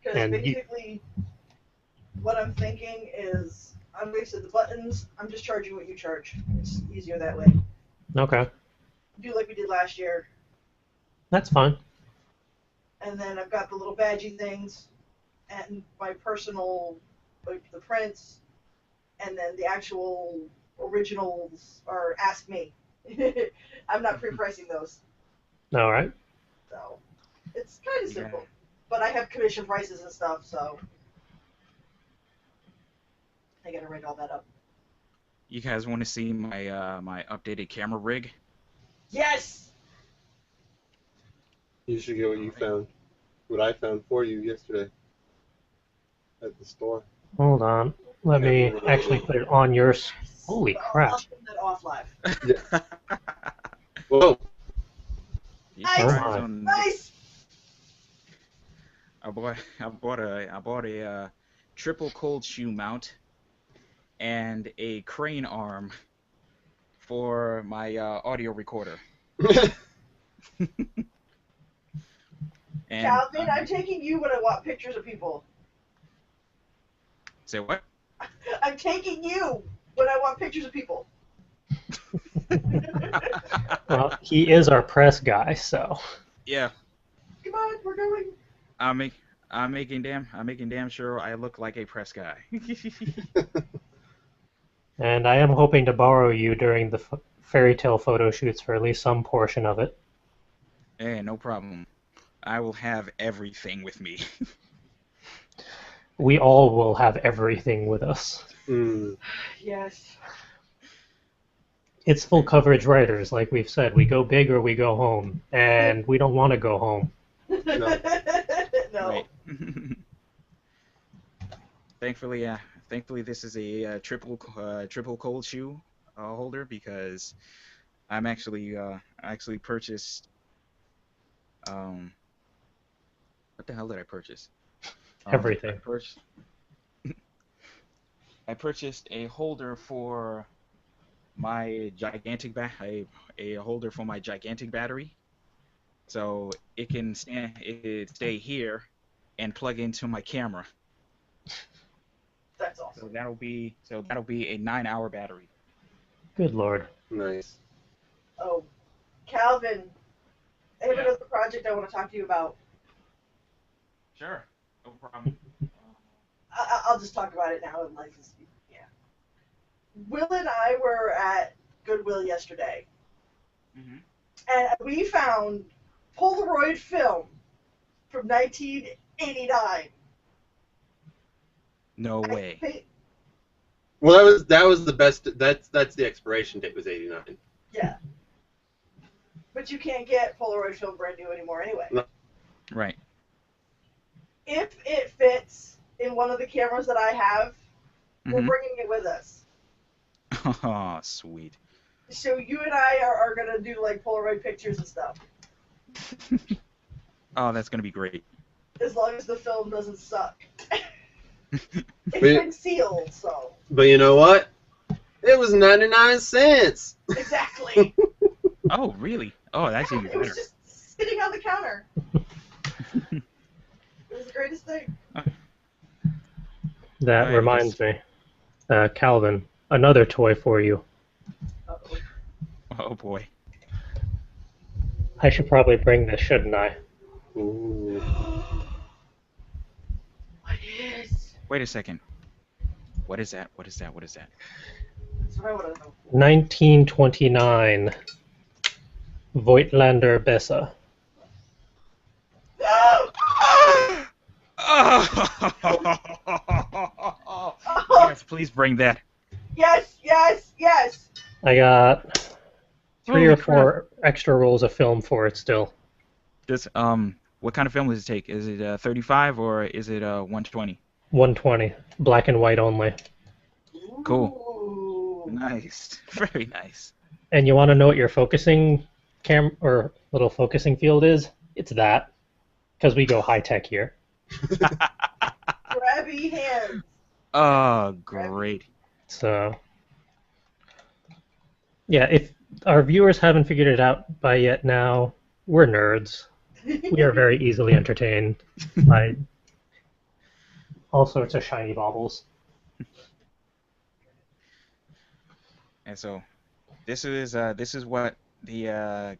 B: Because
A: And
B: basically, what I'm thinking is, I'm wasted the buttons. I'm just charging what you charge. It's easier that way.
A: Okay,
B: Do like we did last year.
A: that's fine.
B: And then I've got the little badgy things, and my personal, like the prints, and then the actual originals are Ask Me. I'm not pre-pricing those,
A: All right.
B: so it's kind of
G: Yeah.
B: simple. But I have commission prices and stuff, so I gotta write all that up.
G: You guys want to see my my updated camera rig?
B: Yes!
C: You should get what you found. What I found for you yesterday at the store.
A: Hold on. Let me actually put it on yours. Holy crap.
B: I'll turn that off live.
C: Whoa!
G: You
B: Nice.
G: guys
A: Oh my.
G: on-
B: Nice!
G: I bought a triple cold shoe mount and a crane arm for my audio recorder. And
B: Calvin, I'm taking you when I want pictures of people.
G: say what?
B: I'm taking you when I want pictures of people.
A: Well, he is our press guy, so.
G: Yeah,
B: Come on, we're going.
G: I'm making damn sure I look like a press guy.
A: And I am hoping to borrow you during the fairy tale photo shoots for at least some portion of it.
G: Hey, no problem. I will have everything with me.
A: We all will have everything with us.
C: Mm.
B: Yes.
A: It's full coverage writers, like we've said. We go big or we go home, and we don't want to go home.
B: No.
G: Right. Thankfully, this is a triple cold shoe holder because I actually purchased. What the hell did I purchase?
A: Everything.
G: I purchased a holder for my gigantic a holder for my gigantic battery, so it can stay here and plug into my camera.
B: That's awesome.
G: So that'll be a 9-hour battery.
A: Good lord.
C: Nice.
B: Oh, Calvin, I have
G: Yeah.
B: another project I want to talk to you about.
G: Sure, no problem.
B: I'll just talk about it now in life. Yeah. Will and I were at Goodwill yesterday,
G: Mhm.
B: And we found Polaroid film from 1989.
G: No way.
C: Well, that was the best. That's the expiration date was 89.
B: Yeah. But you can't get Polaroid film brand new anymore anyway.
C: No.
G: Right.
B: If it fits in one of the cameras that I have, we're bringing it with us.
G: Oh, sweet.
B: So you and I are going to do like Polaroid pictures and stuff.
G: Oh, that's gonna be great.
B: As long as the film doesn't suck. It's been sealed, so.
C: But you know what? It was 99 cents.
B: Exactly.
G: Oh, really? Oh, that's even
B: It
G: better.
B: was just sitting on the counter. It was the greatest thing.
A: That
G: Right,
A: reminds me. Calvin, another toy for you.
B: Uh-oh.
G: Oh boy.
A: I should probably bring this, shouldn't I?
C: Ooh.
B: What is?
G: Wait a second. What is that? What is that? What is that?
B: That's what I want to know.
A: 1929 Voigtlander Bessa.
G: Yes, please bring that.
B: Yes, yes, yes.
A: I got three
G: Holy
A: or
G: crap.
A: four extra rolls of film for it still.
G: This what kind of film does it take? Is it 35 or is it 120?
A: 120, black and white only.
G: Cool.
B: Ooh.
G: Nice. Very nice.
A: And you want to know what your focusing or little focusing field is? It's that, because we go high tech here.
B: Grabby hands.
G: Oh, great.
A: So, yeah, if our viewers haven't figured it out by yet now, we're nerds. We are very easily entertained by all sorts of shiny baubles.
G: And so, this is what the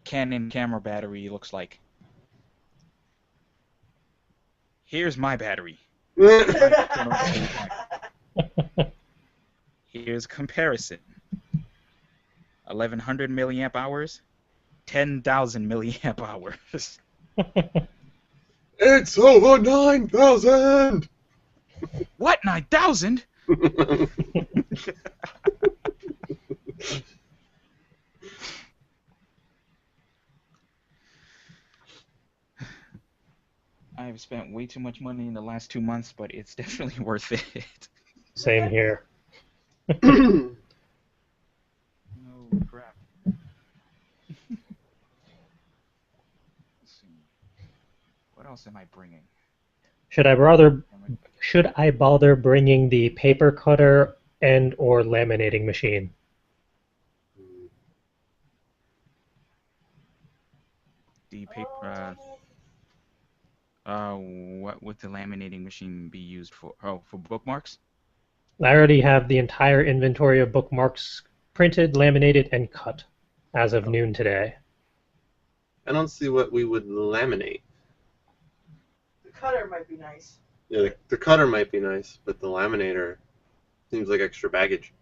G: Canon camera battery looks like. Here's my battery. Here's comparison. 1100 milliamp hours, 10,000 milliamp hours.
C: It's over 9,000.
G: What, 9,000? I've spent way too much money in the last 2 months, but it's definitely worth it.
A: Same here.
G: Oh, crap. Let's see. What else am I bringing?
A: Should I bother bringing the paper cutter and or laminating machine?
G: The paper. What would the laminating machine be used for? Oh, for bookmarks?
A: I already have the entire inventory of bookmarks printed, laminated, and cut as of noon today.
C: I don't see what we would laminate.
B: The cutter might be nice.
C: Yeah, the cutter might be nice, but the laminator seems like extra baggage.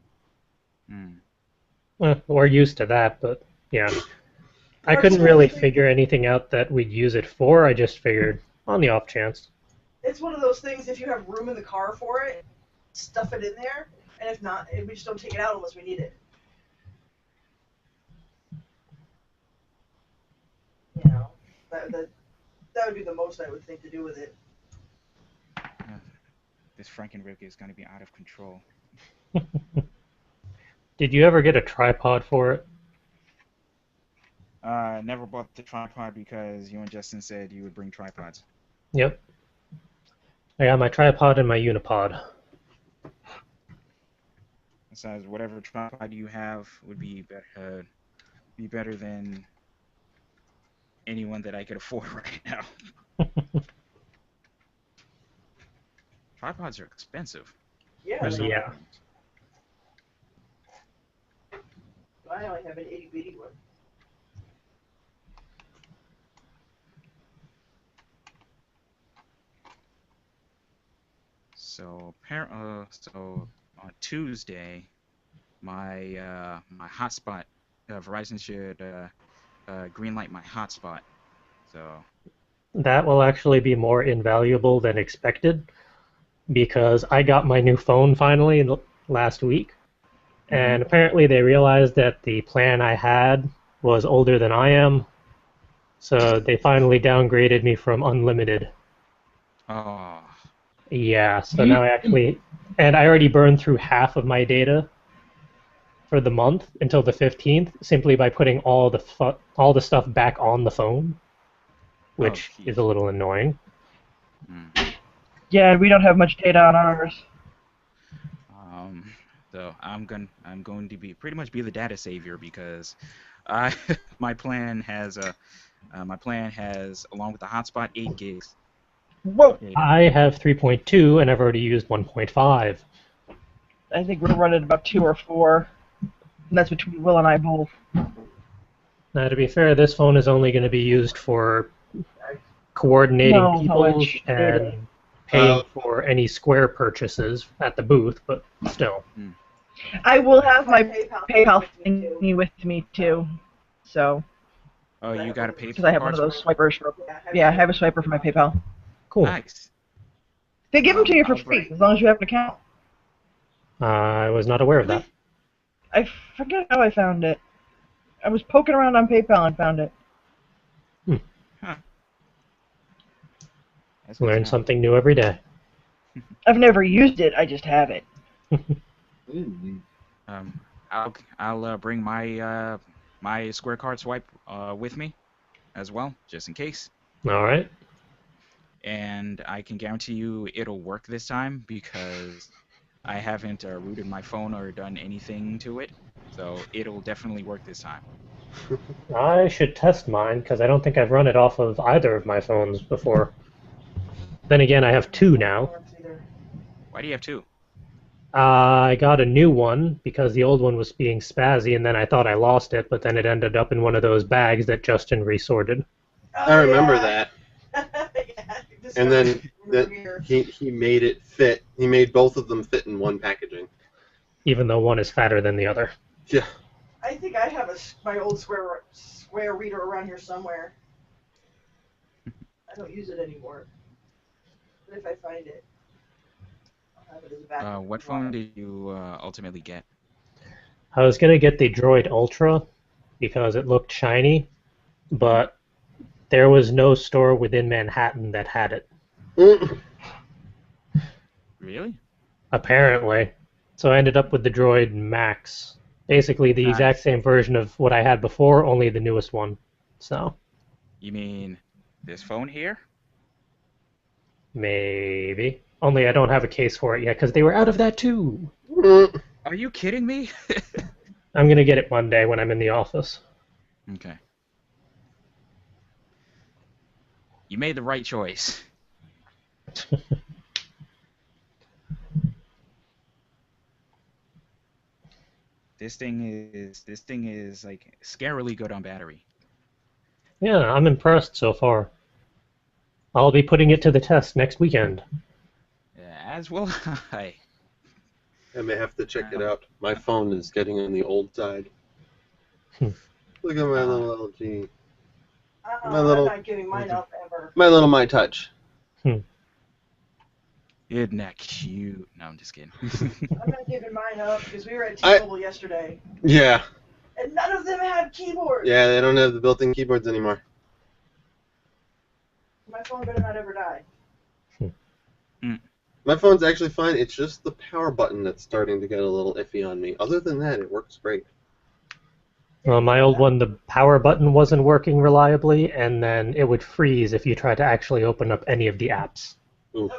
A: Well, we're used to that, but yeah. I couldn't really figure anything out that we'd use it for. I just figured on the off chance.
B: It's one of those things, if you have room in the car for it, stuff it in there, and if not, we just don't take it out unless we need it. You know, that would be the most I would think to do with it.
G: This Frankenrick is going to be out of control.
A: Did you ever get a tripod for it?
G: Never bought the tripod because you and Justin said you would bring tripods.
A: Yep. I got my tripod and my unipod.
G: Besides, whatever tripod you have would be better than anyone that I could afford right now. Tripods are expensive.
B: Yeah.
A: Yeah.
B: I only have an itty bitty one.
G: So on Tuesday, my hotspot, Verizon should greenlight my hotspot. So
A: That will actually be more invaluable than expected because I got my new phone finally last week, and apparently they realized that the plan I had was older than I am, so they finally downgraded me from unlimited.
G: oh,
A: Yeah, so now and I already burned through half of my data for the month until the 15th simply by putting all the stuff back on the phone, which
G: geez.
A: is a little annoying.
E: Yeah, we don't have much data on ours.
G: So I'm going to be pretty much be the data savior because I my plan has along with the hotspot 8 gigs.
E: Whoa!
G: Yeah.
A: I have 3.2 and I've already used 1.5.
E: I think we're running about 2 or 4. And that's between Will and I both.
A: Now, to be fair, this phone is only going to be used for coordinating
E: No, how
A: people
E: much data?
A: and paying for any Square purchases at the booth, but still.
E: I will have my
B: PayPal
E: PayPal
B: with me, too.
E: thingy with me too. So,
G: Oh, you got a PayPal
E: because I have one of
G: card?
E: those swipers. Yeah, I have a swiper for my PayPal.
A: Cool.
G: Nice.
E: They give them to you for
G: I'll
E: free
G: bring-
E: as long as you have an account.
A: I was not aware of that.
E: I forget how I found it. I was poking around on PayPal and found it.
G: Huh. That's good to
A: Learn
G: know.
A: something new every day.
E: I've never used it. I just have it.
G: I'll bring my my Square card swipe with me as well, just in case.
A: All right.
G: And I can guarantee you it'll work this time because I haven't rooted my phone or done anything to it, so it'll definitely work this time.
A: I should test mine because I don't think I've run it off of either of my phones before. Then again, I have 2 now.
G: Why do you have 2?
A: I got a new one because the old one was being spazzy, and then I thought I lost it, but then it ended up in one of those bags that Justin resorted.
C: I remember that.
B: Yeah,
C: And then
B: here.
C: he made it fit. He made both of them fit in one packaging.
A: Even though one is fatter than the other.
C: Yeah.
B: I think I have my old square reader around here somewhere. I don't use it anymore. But if I find it, I'll have it as a backup.
G: What phone did you ultimately get?
A: I was going to get the Droid Ultra because it looked shiny, but there was no store within Manhattan that had it.
G: Really?
A: Apparently. So I ended up with the Droid Max. Basically the exact same version of what I had before, only the newest one. So.
G: You mean this phone here?
A: Maybe. Only I don't have a case for it yet because they were out of that too.
G: Are you kidding me?
A: I'm going to get it Monday when I'm in the office.
G: Okay. You made the right choice. This thing is like scarily good on battery.
A: Yeah, I'm impressed so far. I'll be putting it to the test next weekend.
G: As will I.
C: I may have to check it out. My phone is getting on the old side. Look at my little LG.
B: I'm not giving mine up ever.
C: My little My Touch.
G: Isn't that cute? No, I'm just kidding.
B: I'm not giving mine up because we were at T-Mobile yesterday.
C: Yeah.
B: And none of them had keyboards.
C: Yeah, they don't have the built-in keyboards anymore.
B: My phone better not ever die.
C: My phone's actually fine. It's just the power button that's starting to get a little iffy on me. Other than that, it works great.
A: Well, my old one, the power button wasn't working reliably, and then it would freeze if you tried to actually open up any of the apps.
C: Oof.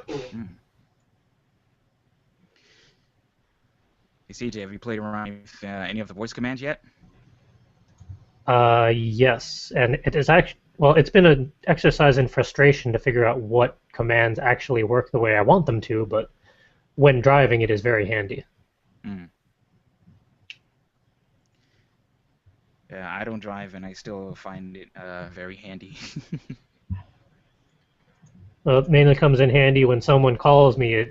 G: Hey, CJ, have you played around with any of the voice commands yet?
A: Yes, and it is actually, well, it's been an exercise in frustration to figure out what commands actually work the way I want them to, but when driving, it is very handy.
G: Yeah, I don't drive, and I still find it very handy.
A: Well, it mainly comes in handy when someone calls me.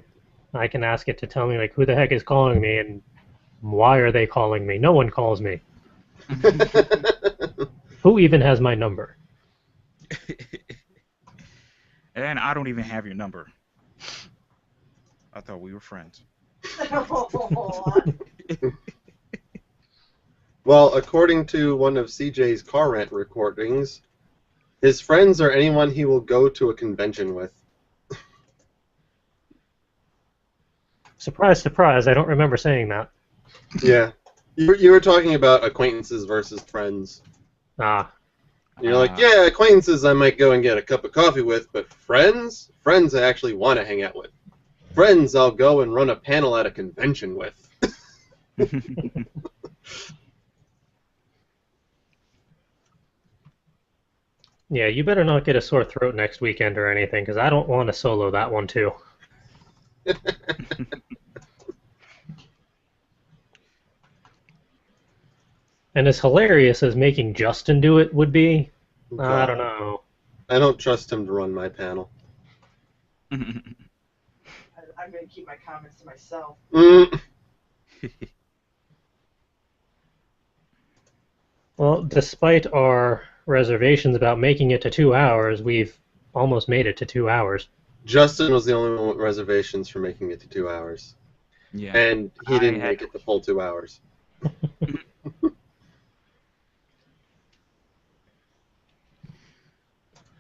A: I can ask it to tell me, like, who the heck is calling me, and why are they calling me? No one calls me. Who even has my number?
G: And I don't even have your number. I thought we were friends.
C: Well, according to one of CJ's car rent recordings, his friends are anyone he will go to a convention with.
A: Surprise, surprise, I don't remember saying that.
C: Yeah. You were talking about acquaintances versus friends.
A: Ah,
C: You're like, yeah, acquaintances I might go and get a cup of coffee with, but friends? Friends I actually want to hang out with. Friends I'll go and run a panel at a convention with.
A: yeah, you better not get a sore throat next weekend or anything, because I don't want to solo that one too. And as hilarious as making Justin do it would be, I don't know.
C: I don't trust him to run my panel.
B: I'm going to keep my comments to myself.
A: Well, despite our reservations about making it to 2 hours, we've almost made it to 2 hours.
C: Justin was the only one with reservations for making it to 2 hours.
G: Yeah.
C: And he didn't make it the full 2 hours.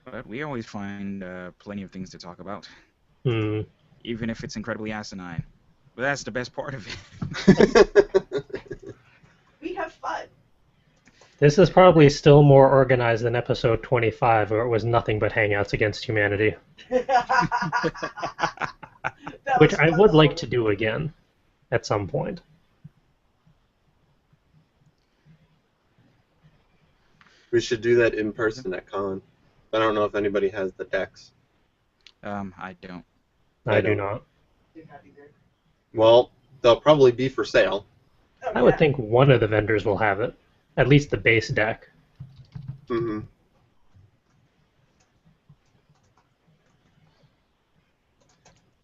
G: But we always find plenty of things to talk about,
A: Hmm.
G: even if it's incredibly asinine. But that's the best part of it.
B: We have fun.
A: This is probably still more organized than episode 25, where it was nothing but Hangouts Against Humanity, which I would like to do again at some point.
C: We should do that in person at con. I don't know if anybody has the decks.
G: I don't.
A: I do not.
C: Well, they'll probably be for sale.
B: Oh,
A: I would
B: yeah.
A: think one of the vendors will have it, at least the base deck.
C: Mm-hmm.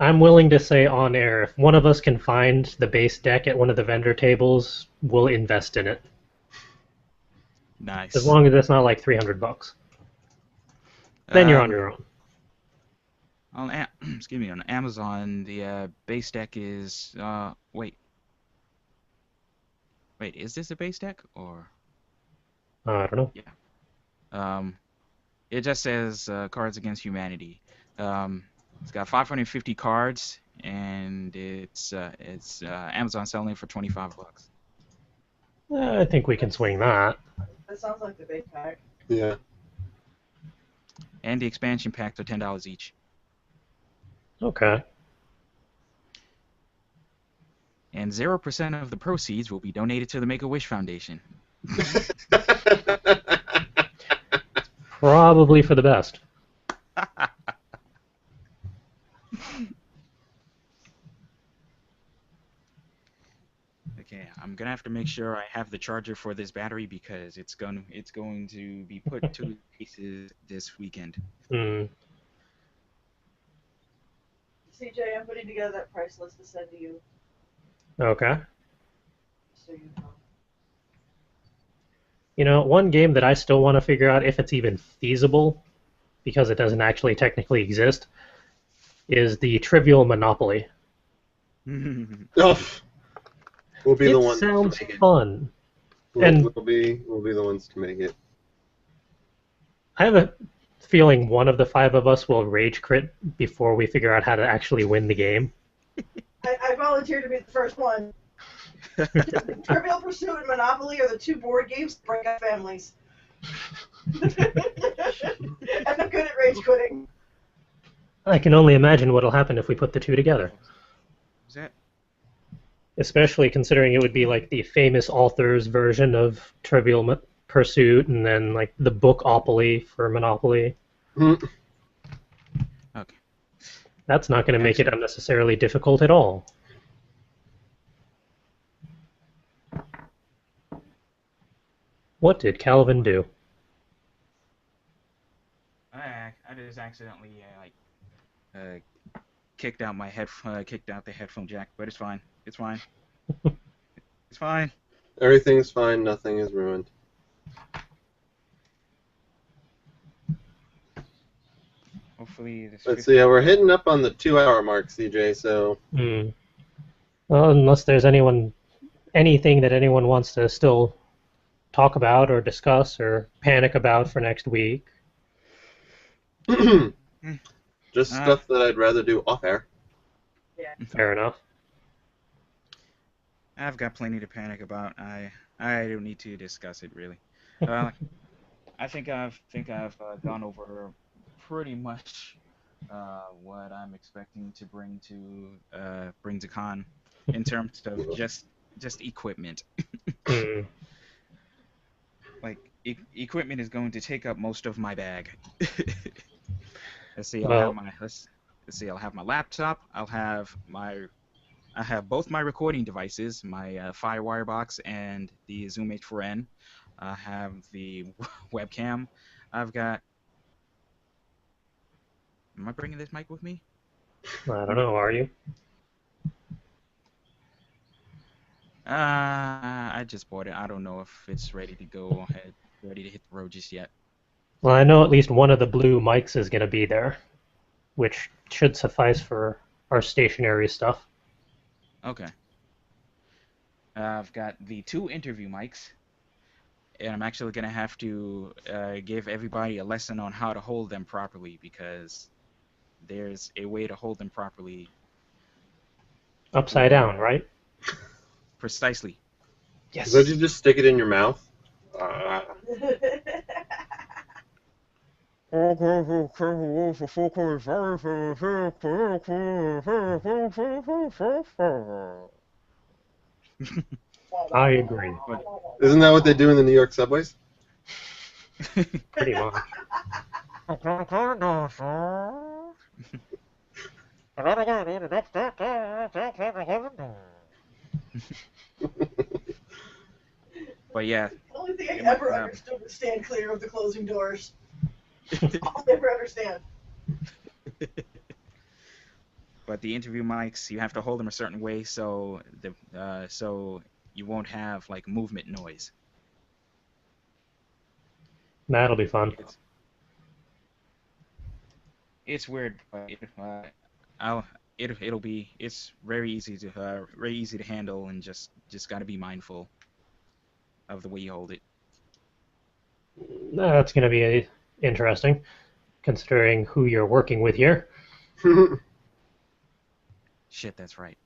A: I'm willing to say on air, if one of us can find the base deck at one of the vendor tables, we'll invest in it.
G: Nice.
A: As long as it's not like $300. Then you're on your own.
G: Excuse me, on Amazon, the base deck is wait, is this a base deck or?
A: I don't know.
G: Yeah. It just says Cards Against Humanity. It's got 550 cards, and it's Amazon selling it for $25.
A: I think we can swing that.
B: That sounds like the big pack.
C: Yeah.
G: And the expansion packs are $10 each.
A: Okay.
G: And 0% of the proceeds will be donated to the Make-A-Wish Foundation.
A: Probably for the best.
G: Okay, I'm gonna have to make sure I have the charger for this battery because it's going to be put to pieces this weekend.
A: Hmm.
B: CJ, I'm putting together that price list to send to you,
A: Okay.
B: so you know.
A: You know, one game that I still want to figure out if it's even feasible, because it doesn't actually technically exist, is the Trivial Monopoly.
C: Oh, we'll be the
A: It
C: ones
A: sounds
C: to make it.
A: fun.
C: We'll be the ones to make it.
A: I have a feeling one of the five of us will rage crit before we figure out how to actually win the game.
B: I volunteer to be the first one. Trivial Pursuit and Monopoly are the two board games that break up families. And I'm good at rage quitting.
A: I can only imagine what'll happen if we put the two together.
G: Is that?
A: Especially considering it would be like the famous author's version of Trivial Pursuit, and then like the Bookopoly for Monopoly.
C: Mm.
G: Okay.
A: That's not going to make it unnecessarily difficult at all. What did Calvin do?
G: I just accidentally kicked out the headphone jack, but it's fine. It's fine. It's fine.
C: Everything's fine. Nothing is ruined.
G: hopefully this.
C: Let's see. We're hitting up on the 2-hour mark, CJ. So
A: Hmm. Well, unless there's anything that anyone wants to still talk about or discuss or panic about for next week.
C: just stuff that I'd rather do off air.
A: Fair enough.
G: I've got plenty to panic about. I don't need to discuss it really. I think I've gone over pretty much what I'm expecting to bring to con in terms of just equipment.
A: Hmm.
G: Like equipment is going to take up most of my bag. Let's see.
A: Well,
G: Let's see. I'll have my laptop. I have both my recording devices, my Firewire box and the Zoom H4n. I have the webcam. I've got. Am I bringing this mic with me?
A: I don't know. Are you?
G: I just bought it. I don't know if it's ready to go ahead, ready to hit the road just yet.
A: Well, I know at least one of the blue mics is going to be there, which should suffice for our stationary stuff.
G: Okay. I've got the 2 interview mics, and I'm actually going to have to give everybody a lesson on how to hold them properly because there's a way to hold them properly.
A: Upside down, right?
G: Precisely.
A: Yes.
C: So did you just stick it in your mouth?
A: I agree.
C: Isn't that what they do in the New York subways?
A: Pretty much.
G: But yeah.
B: The only thing I ever understood was stand clear of the closing doors. I'll never understand.
G: But the interview mics, you have to hold them a certain way so you won't have like movement noise.
A: That'll be fun.
G: It's weird, but it's very easy to handle and just gotta be mindful of the way you hold it.
A: That's going to be interesting, considering who you're working with here.
G: Shit, that's right.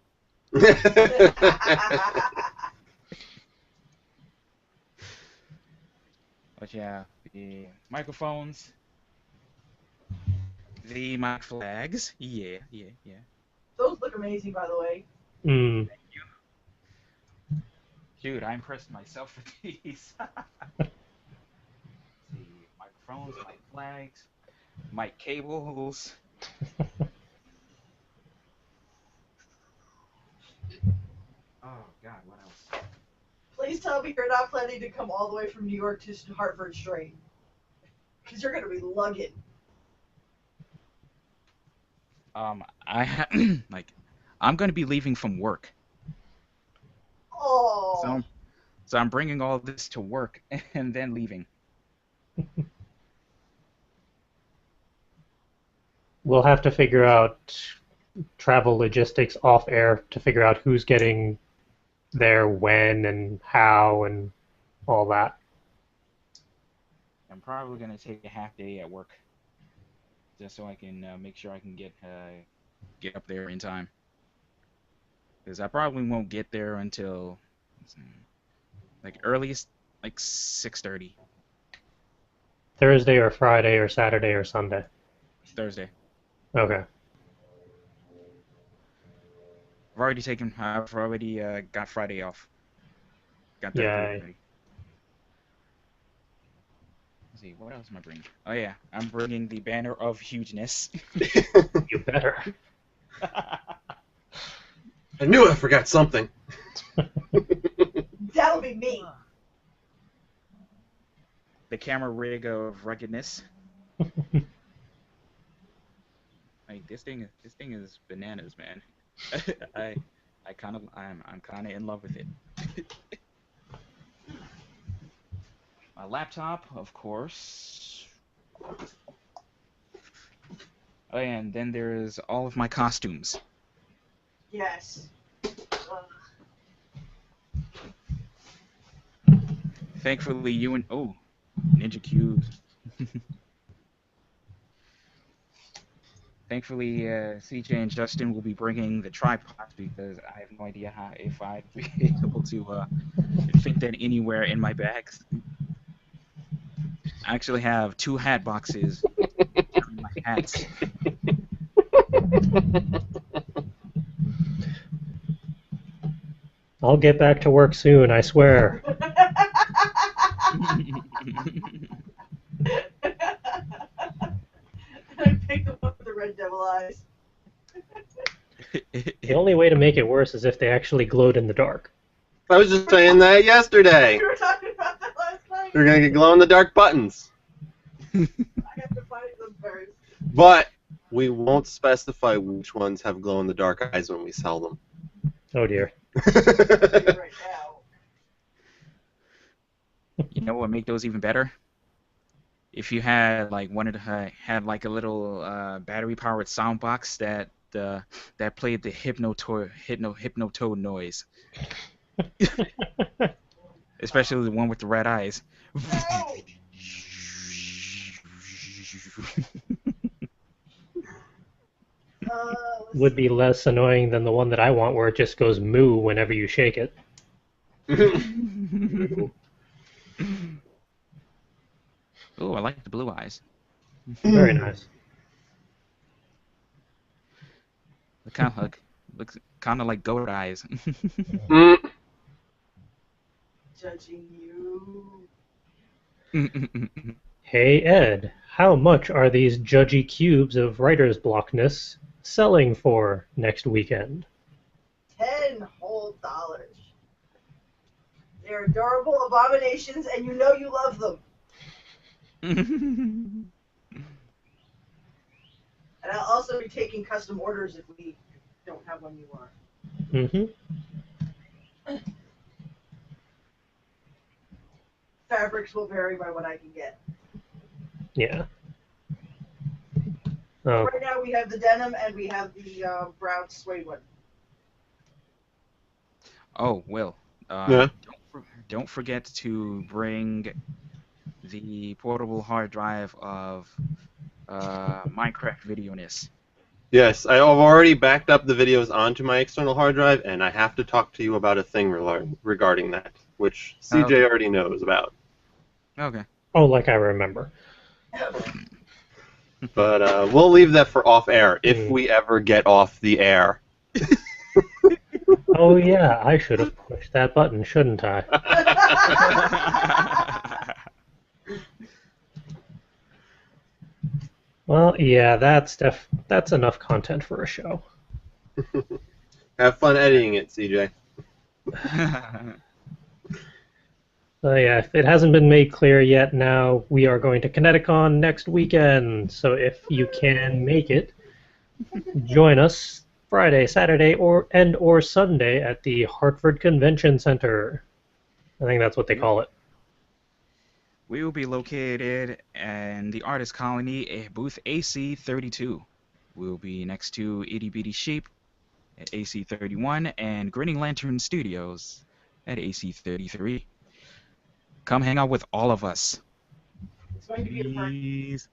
G: But yeah, the microphones, the mic flags, yeah.
B: Those look amazing, by the way.
A: Mm.
G: Dude, I impressed myself with these. The microphones, mic flags, mic cables. Oh God, what else?
B: Please tell me you're not planning to come all the way from New York to Hartford straight. Because you're going to be lugging.
G: I'm going to be leaving from work.
B: Oh.
G: So I'm bringing all this to work and then leaving.
A: We'll have to figure out travel logistics off air to figure out who's getting there when and how and all that.
G: I'm probably going to take a half day at work just so I can make sure I can get up there in time. Because I probably won't get there until like earliest like 6:30.
A: Thursday or Friday or Saturday or Sunday?
G: Thursday.
A: Okay.
G: I've already got Friday off. Got that
A: Yay.
G: ready. Let's see, what else am I bringing? Oh yeah, I'm bringing the banner of hugeness.
A: You better.
C: I knew I forgot something.
B: That'll be me.
G: The camera rig of ruggedness. Like this thing is bananas, man. I'm kind of in love with it. My laptop, of course. Oh, yeah, and then there's all of my costumes.
B: Yes.
G: Thankfully, you and Ninja Cubes. Thankfully, CJ and Justin will be bringing the tripods because I have no idea if I'd be able to fit that anywhere in my bags. I actually have 2 hat boxes carrying my hats.
A: I'll get back to work soon, I swear.
B: I picked them up with the red devil eyes.
A: The only way to make it worse is if they actually glowed in the dark.
C: I was just saying that yesterday.
B: We were talking about that last night.
C: We're gonna get glow-in-the-dark buttons.
B: I have to find them first.
C: But we won't specify which ones have glow-in-the-dark eyes when we sell them.
A: Oh dear.
B: Right now.
G: You know what would make those even better? If you had like had like a little battery-powered sound box that played the hypnotoad noise, especially the one with the red eyes.
B: No.
A: Would be less annoying than the one that I want where it just goes moo whenever you shake it.
G: Oh, I like the blue eyes.
A: Very nice.
G: Looks kind of like goat eyes.
B: Judging you.
A: Hey Ed, how much are these judgy cubes of writer's blockness selling for next weekend?
B: $10 whole. They're adorable abominations, and you know you love them. And I'll also be taking custom orders if we don't have one you want.
A: Mm-hmm.
B: Fabrics will vary by what I can get.
A: Yeah. Oh,
B: Right now we have the denim and we have the brown suede one.
G: Oh, Will.
C: Yeah.
G: Don't forget to bring the portable hard drive of Minecraft Videoness.
C: Yes, I have already backed up the videos onto my external hard drive, and I have to talk to you about a thing regarding that, which CJ
G: Okay.
C: already knows about.
G: Okay.
A: oh, like I remember.
C: But we'll leave that for off air if we ever get off the air.
A: Oh yeah, I should have pushed that button, shouldn't I? Well, yeah, that's enough content for a show.
C: Have fun editing it, CJ.
A: So yeah, if it hasn't been made clear yet, now we are going to Kineticon next weekend. So if you can make it, join us Friday, Saturday, or Sunday at the Hartford Convention Center. I think that's what they call it.
G: We will be located in the Artist Colony, booth AC32. We will be next to Itty Bitty Sheep at AC31 and Grinning Lantern Studios at AC33. Come hang out with all of us.
B: It's going to be a party.
G: Please.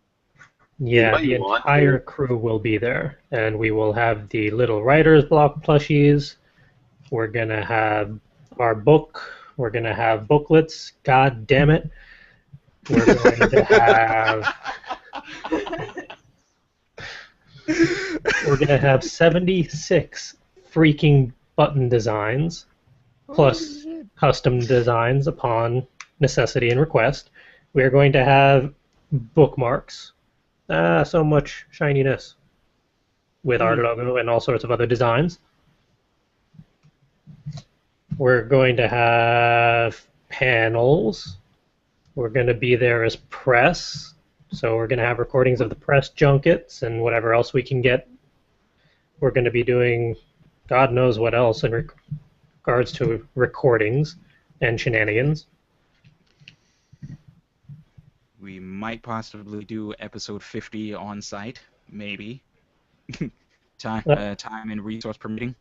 A: Yeah,
C: might
A: the
C: want
A: entire
C: to.
A: crew will be there, and we will have the little writer's block plushies. We're gonna have our book. We're gonna have booklets. God damn it! We're going to have 76 freaking button designs, plus custom designs upon necessity and request. We are going to have bookmarks. So much shininess with our logo and all sorts of other designs. We're going to have panels. We're going to be there as press. So we're going to have recordings of the press junkets and whatever else we can get. We're going to be doing God knows what else in regards to recordings and shenanigans.
G: We might possibly do episode 50 on site. maybe. Time and resource permitting.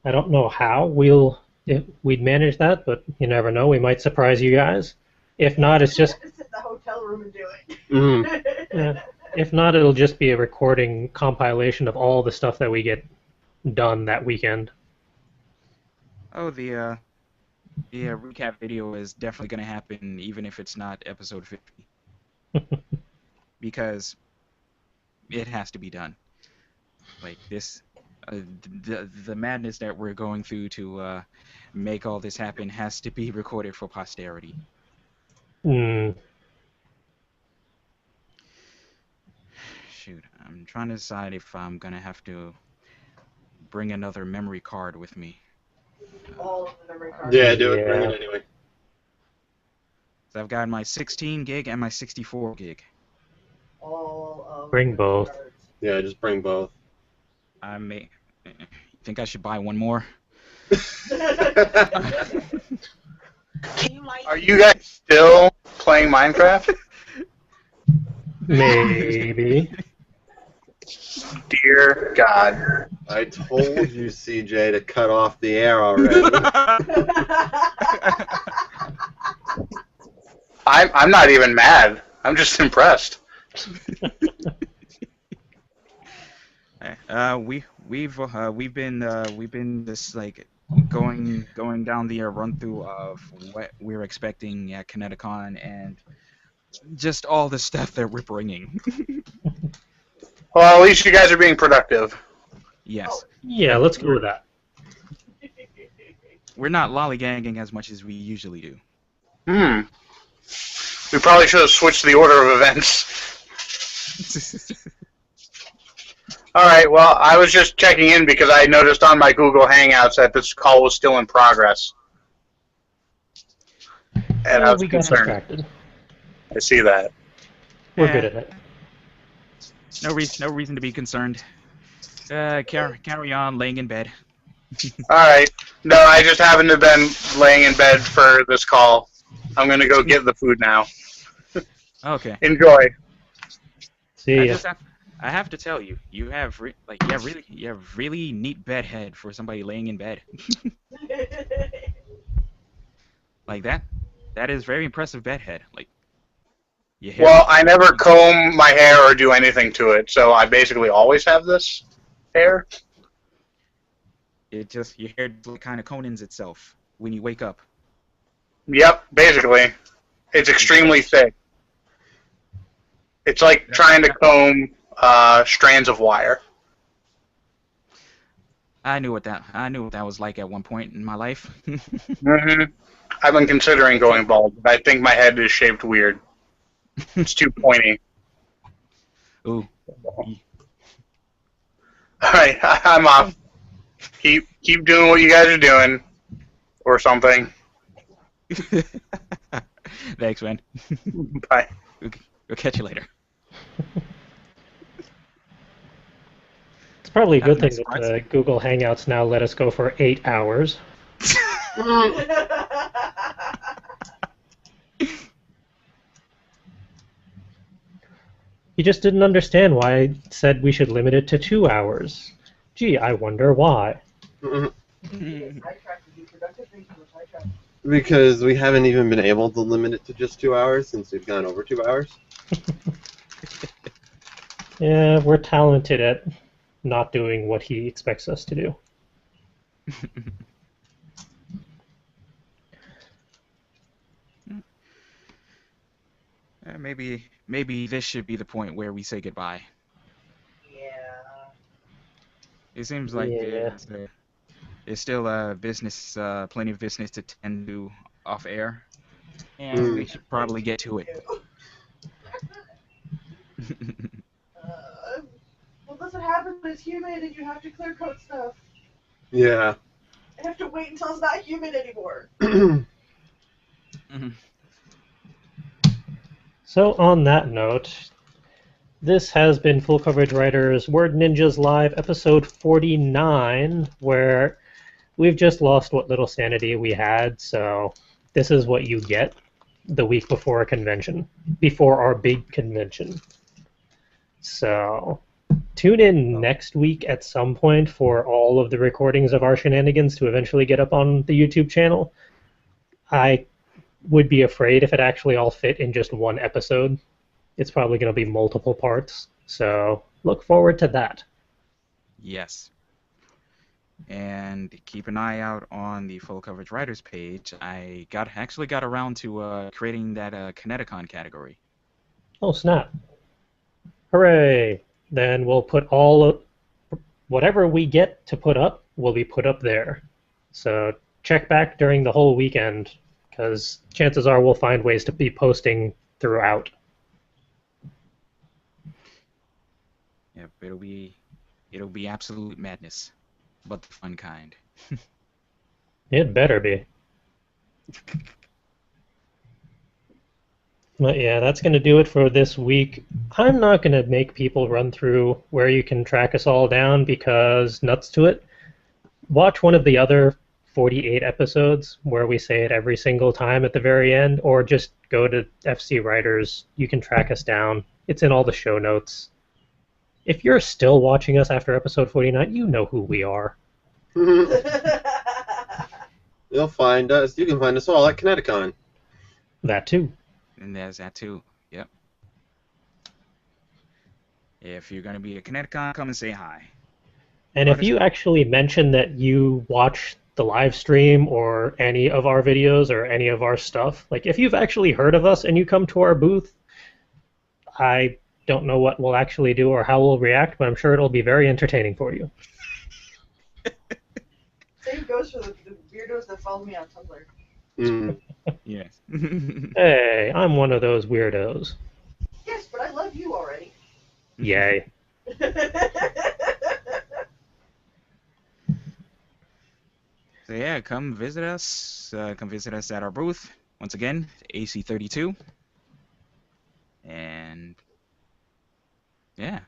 A: I don't know how we'd manage that, but you never know. We might surprise you guys. If not, it's just
B: sit in the hotel room and do it.
A: yeah. If not, it'll just be a recording compilation of all the stuff that we get done that weekend.
G: Oh, the recap video is definitely going to happen, even if it's not episode 50, because it has to be done. Like this, the madness that we're going through to make all this happen has to be recorded for posterity.
A: Hmm.
G: Shoot, I'm trying to decide if I'm gonna have to bring another memory card with me.
B: All of the memory cards.
C: Yeah, do it. Bring
A: Yeah.
C: it anyway.
G: So I've got my 16 gig and my 64 gig.
B: All of
A: Bring
B: the
A: both.
B: cards.
C: Yeah, just bring both.
G: I may think I should buy one more.
H: Are you guys still playing Minecraft?
A: Maybe.
H: Dear God.
C: I told you, CJ, to cut off the air already.
H: I'm not even mad. I'm just impressed.
G: We've been just like going down the run through of what we're expecting at Kineticon and just all the stuff that we're bringing.
H: Well, at least you guys are being productive.
G: Yes,
A: Yeah, let's go with that.
G: we're not lollygagging as much as we usually do.
H: We probably should have switched the order of events. Alright, well, I was just checking in because I noticed on my Google Hangouts that this call was still in progress. And I was
A: we got
H: concerned.
A: distracted.
H: I see that.
A: We're good at it.
G: No reason to be concerned. Carry on laying in bed.
H: Alright. No, I just happened to have been laying in bed for this call. I'm going to go get the food now.
G: Okay.
H: Enjoy.
A: See ya.
G: I have to tell you, you have really neat bed head for somebody laying in bed. Like that is very impressive bed head. Like, your hair.
H: Well, I never comb my hair or do anything to it, so I basically always have this hair.
G: Your hair kind of conans itself when you wake up.
H: Yep, basically. It's extremely thick. It's like trying to comb strands of wire.
G: I knew what that was like at one point in my life.
H: I've been considering going bald, but I think my head is shaped weird. It's too pointy.
G: Ooh.
H: Alright, I'm off. Keep doing what you guys are doing. Or something.
G: Thanks, man.
H: Bye.
G: We'll catch you later.
A: It's probably a good
G: That's
A: thing
G: nice.
A: that Google Hangouts now let us go for 8 hours. You just didn't understand why I said we should limit it to 2 hours. Gee, I wonder why.
C: Because we haven't even been able to limit it to just 2 hours since we've gone over 2 hours.
A: Yeah, we're talented at not doing what he expects us to do.
G: Maybe this should be the point where we say goodbye.
B: Yeah.
G: It seems like
A: Yeah.
G: there's still plenty of business to tend to off air, and we should probably get to it.
B: Well, that's what happens when it's humid and you have to clear coat stuff.
C: Yeah.
B: I have to wait until it's not humid anymore.
A: So on that note, this has been Full Coverage Writers Word Ninjas Live episode 49, where we've just lost what little sanity we had, so this is what you get the week before our big convention. So Tune in next week at some point for all of the recordings of our shenanigans to eventually get up on the YouTube channel. I would be afraid if it actually all fit in just one episode. It's probably going to be multiple parts, so look forward to that.
G: Yes. And keep an eye out on the Full Coverage Writers page. I actually got around to creating that Kineticon category.
A: Oh, snap. Hooray! Then we'll put all of whatever we get to put up will be put up there. So check back during the whole weekend, because chances are we'll find ways to be posting throughout.
G: Yep, it'll be absolute madness, but the fun kind.
A: It better be. But yeah, that's going to do it for this week. I'm not going to make people run through where you can track us all down because nuts to it. Watch one of the other 48 episodes where we say it every single time at the very end, or just go to FC Writers. You can track us down. It's in all the show notes. If you're still watching us after episode 49, you know who we are.
C: You'll find us. You can find us all at Kineticon.
A: That too.
G: And there's that too. Yep. If you're gonna be at Kineticon, come and say hi.
A: And if you actually mention that you watch the live stream or any of our videos or any of our stuff, like if you've actually heard of us and you come to our booth, I don't know what we'll actually do or how we'll react, but I'm sure it'll be very entertaining for you.
B: Same goes for the weirdos that follow me on Tumblr.
G: Yes.
A: Hey, I'm one of those weirdos.
B: Yes, but I love you already.
A: Yay.
G: So yeah, come visit us. Come visit us at our booth. Once again, AC32. And yeah,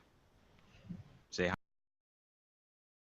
G: say hi.